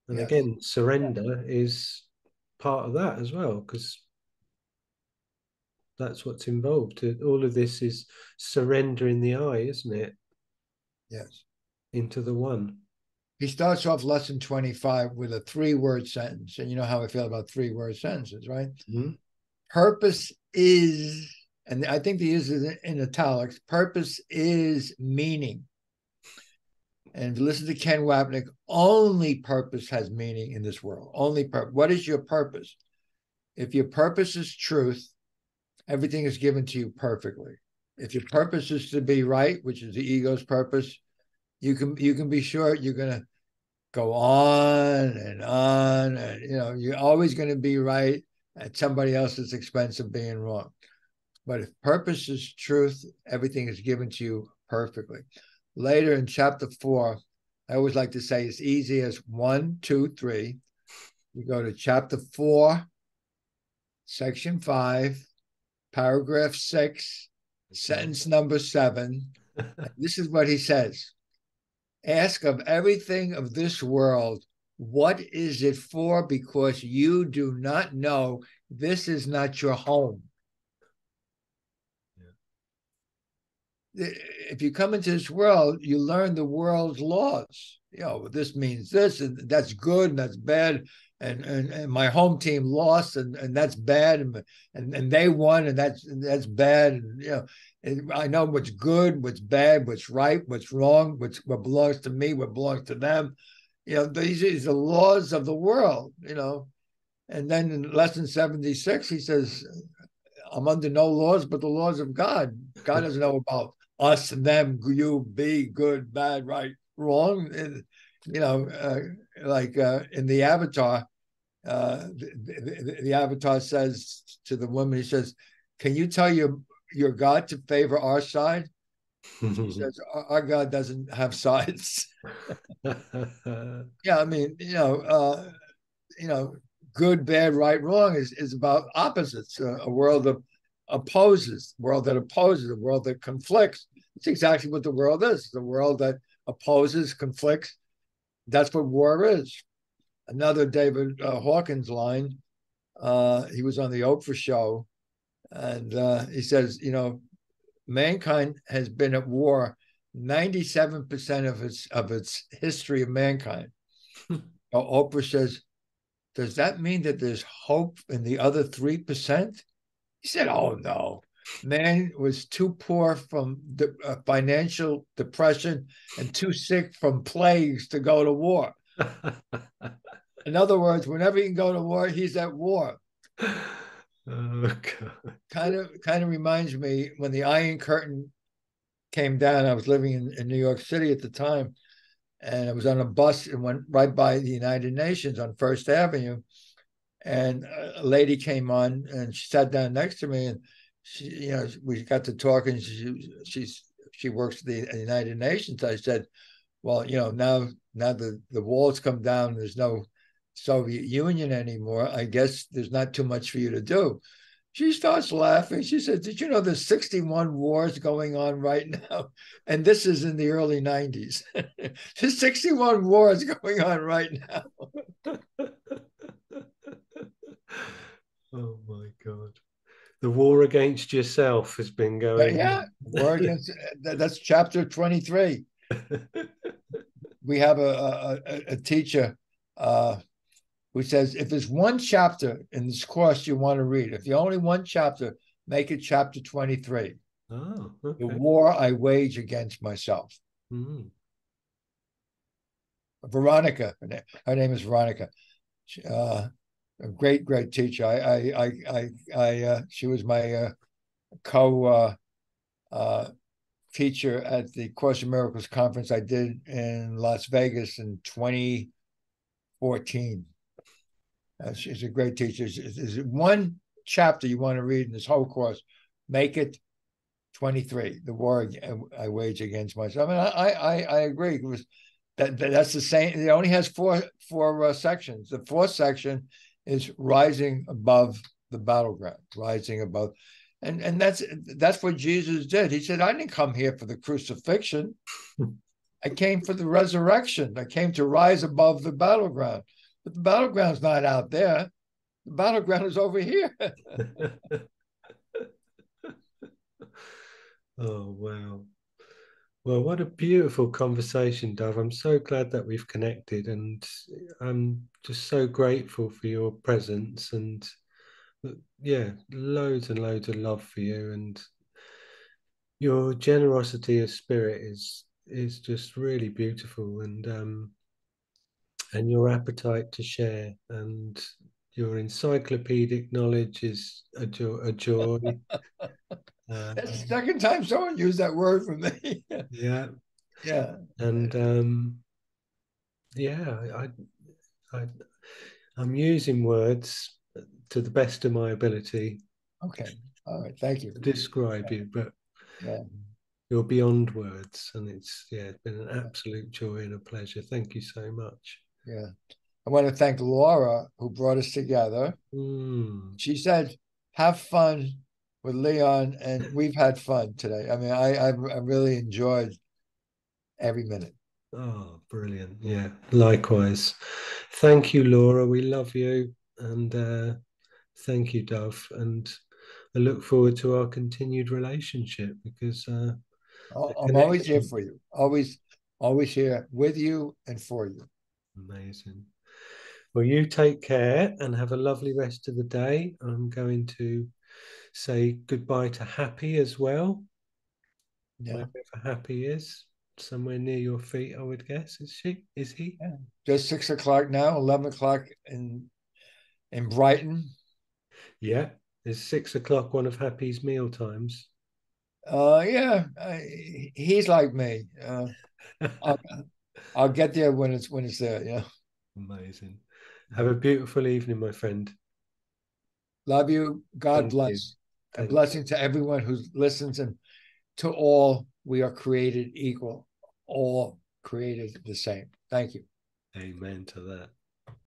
And yes, again, surrender is part of that as well, because that's what's involved. All of this is surrendering the I, isn't it, yes. into the one. He starts off lesson 25 with a 3-word sentence. And you know how I feel about 3-word sentences, right? Mhm. Purpose is, and I think the is in italics, purpose is meaning. And if you listen to Ken Wapnick, only purpose has meaning in this world. Only purpose. What is your purpose? If your purpose is truth, everything is given to you perfectly. If your purpose is to be right, which is the ego's purpose, you can be sure you're gonna go on, and you're always going to be right at somebody else's expense of being wrong. But if purpose is truth, everything is given to you perfectly. Later in chapter 4, I always like to say it's easy as 1, 2, 3. You go to chapter 4, section 5, paragraph 6, Okay. sentence number 7. And this is what he says: ask of everything of this world, what is it for? Because you do not know. This is not your home. If you come into this world, you learn the world's laws. This means this, and that's good, and that's bad. And my home team lost, and that's bad, and they won, and that's bad. And I know what's good, what's bad, what's right, what's wrong, what belongs to me, what belongs to them. These are the laws of the world. And then in lesson 76, he says, I'm under no laws but the laws of God. God doesn't know about us, them, you, be, good, bad, right, wrong. And, like in the Avatar, the Avatar says to the woman, he says, can you tell your God to favor our side? She says, our God doesn't have sides. Yeah, I mean, you know, good, bad, right, wrong is about opposites. A world of opposes, world that opposes, a world that conflicts. It's exactly what the world is. The world that opposes, conflicts. That's what war is. another David Hawkins line. He was on the Oprah show, and he says, mankind has been at war 97% of its history of mankind. Oprah says, does that mean that there's hope in the other 3%? He said, oh, no. Man was too poor from the financial depression and too sick from plagues to go to war. In other words, whenever he can go to war, he's at war. Oh, God. Kind of reminds me when the Iron Curtain came down. I was living in New York City at the time, and I was on a bus and went right by the United Nations on First Avenue. And a lady came on and she sat down next to me, and we got to talking. She works at the United Nations. I said, well, now the walls come down, there's no Soviet Union anymore. I guess there's not too much for you to do. She starts laughing. She says, did you know there's 61 wars going on right now? And this is in the early 90s. There's 61 wars going on right now. Oh my God. The war against yourself has been going Yeah, war against, that's chapter 23. We have a teacher who says, if there's one chapter in this course you want to read, if you only one chapter, make it chapter 23. Oh, The okay. war I wage against myself. Mm. Veronica, her name is Veronica. A great teacher. She was my co teacher at the Course in Miracles conference I did in Las Vegas in 2014. She's a great teacher. There's one chapter you want to read in this whole course, make it 23. The war I wage against myself. I mean, I agree. It was that's the same. It only has four sections. The fourth section is rising above the battleground, rising above, and that's what Jesus did. He said, I didn't come here for the crucifixion. I came for the resurrection. I came to rise above the battleground. But the battleground's not out there. The battleground is over here. Oh, wow. Well, what a beautiful conversation, Dove. I'm so glad that we've connected, and I'm just so grateful for your presence, and yeah, loads and loads of love for you, and your generosity of spirit is just really beautiful, and your appetite to share and your encyclopedic knowledge is a joy. That's the second time someone used that word for me. Yeah, Yeah. and yeah, I I'm using words to the best of my ability Okay. All right. Thank you. to describe you, but Yeah. you're beyond words, and it's been an absolute joy and a pleasure. Thank you so much. Yeah. I want to thank Laura who brought us together. Mm. She said, have fun with Leon, and we've had fun today. I mean, I really enjoyed every minute. Oh, brilliant. Yeah, likewise. Thank you, Laura. We love you. And thank you, Dove. And I look forward to our continued relationship because the I'm always here connection. for you. Always here with you and for you. Amazing. Well, you take care and have a lovely rest of the day. I'm going to say goodbye to Happy as well, Yeah. wherever Happy is. Somewhere near your feet, I would guess. Is she? Is he? Yeah. Just 6 o'clock now, 11 o'clock in Brighton. Yeah. Is 6 o'clock one of Happy's meal times? Yeah, he's like me. I'll, I'll get there when it's there. Yeah. Amazing. Have Yeah. a beautiful evening, my friend. Love you. God Thank you. bless. A Thank blessing to everyone who listens, and to all, we are created equal, all created the same. Thank you. you. Amen to that.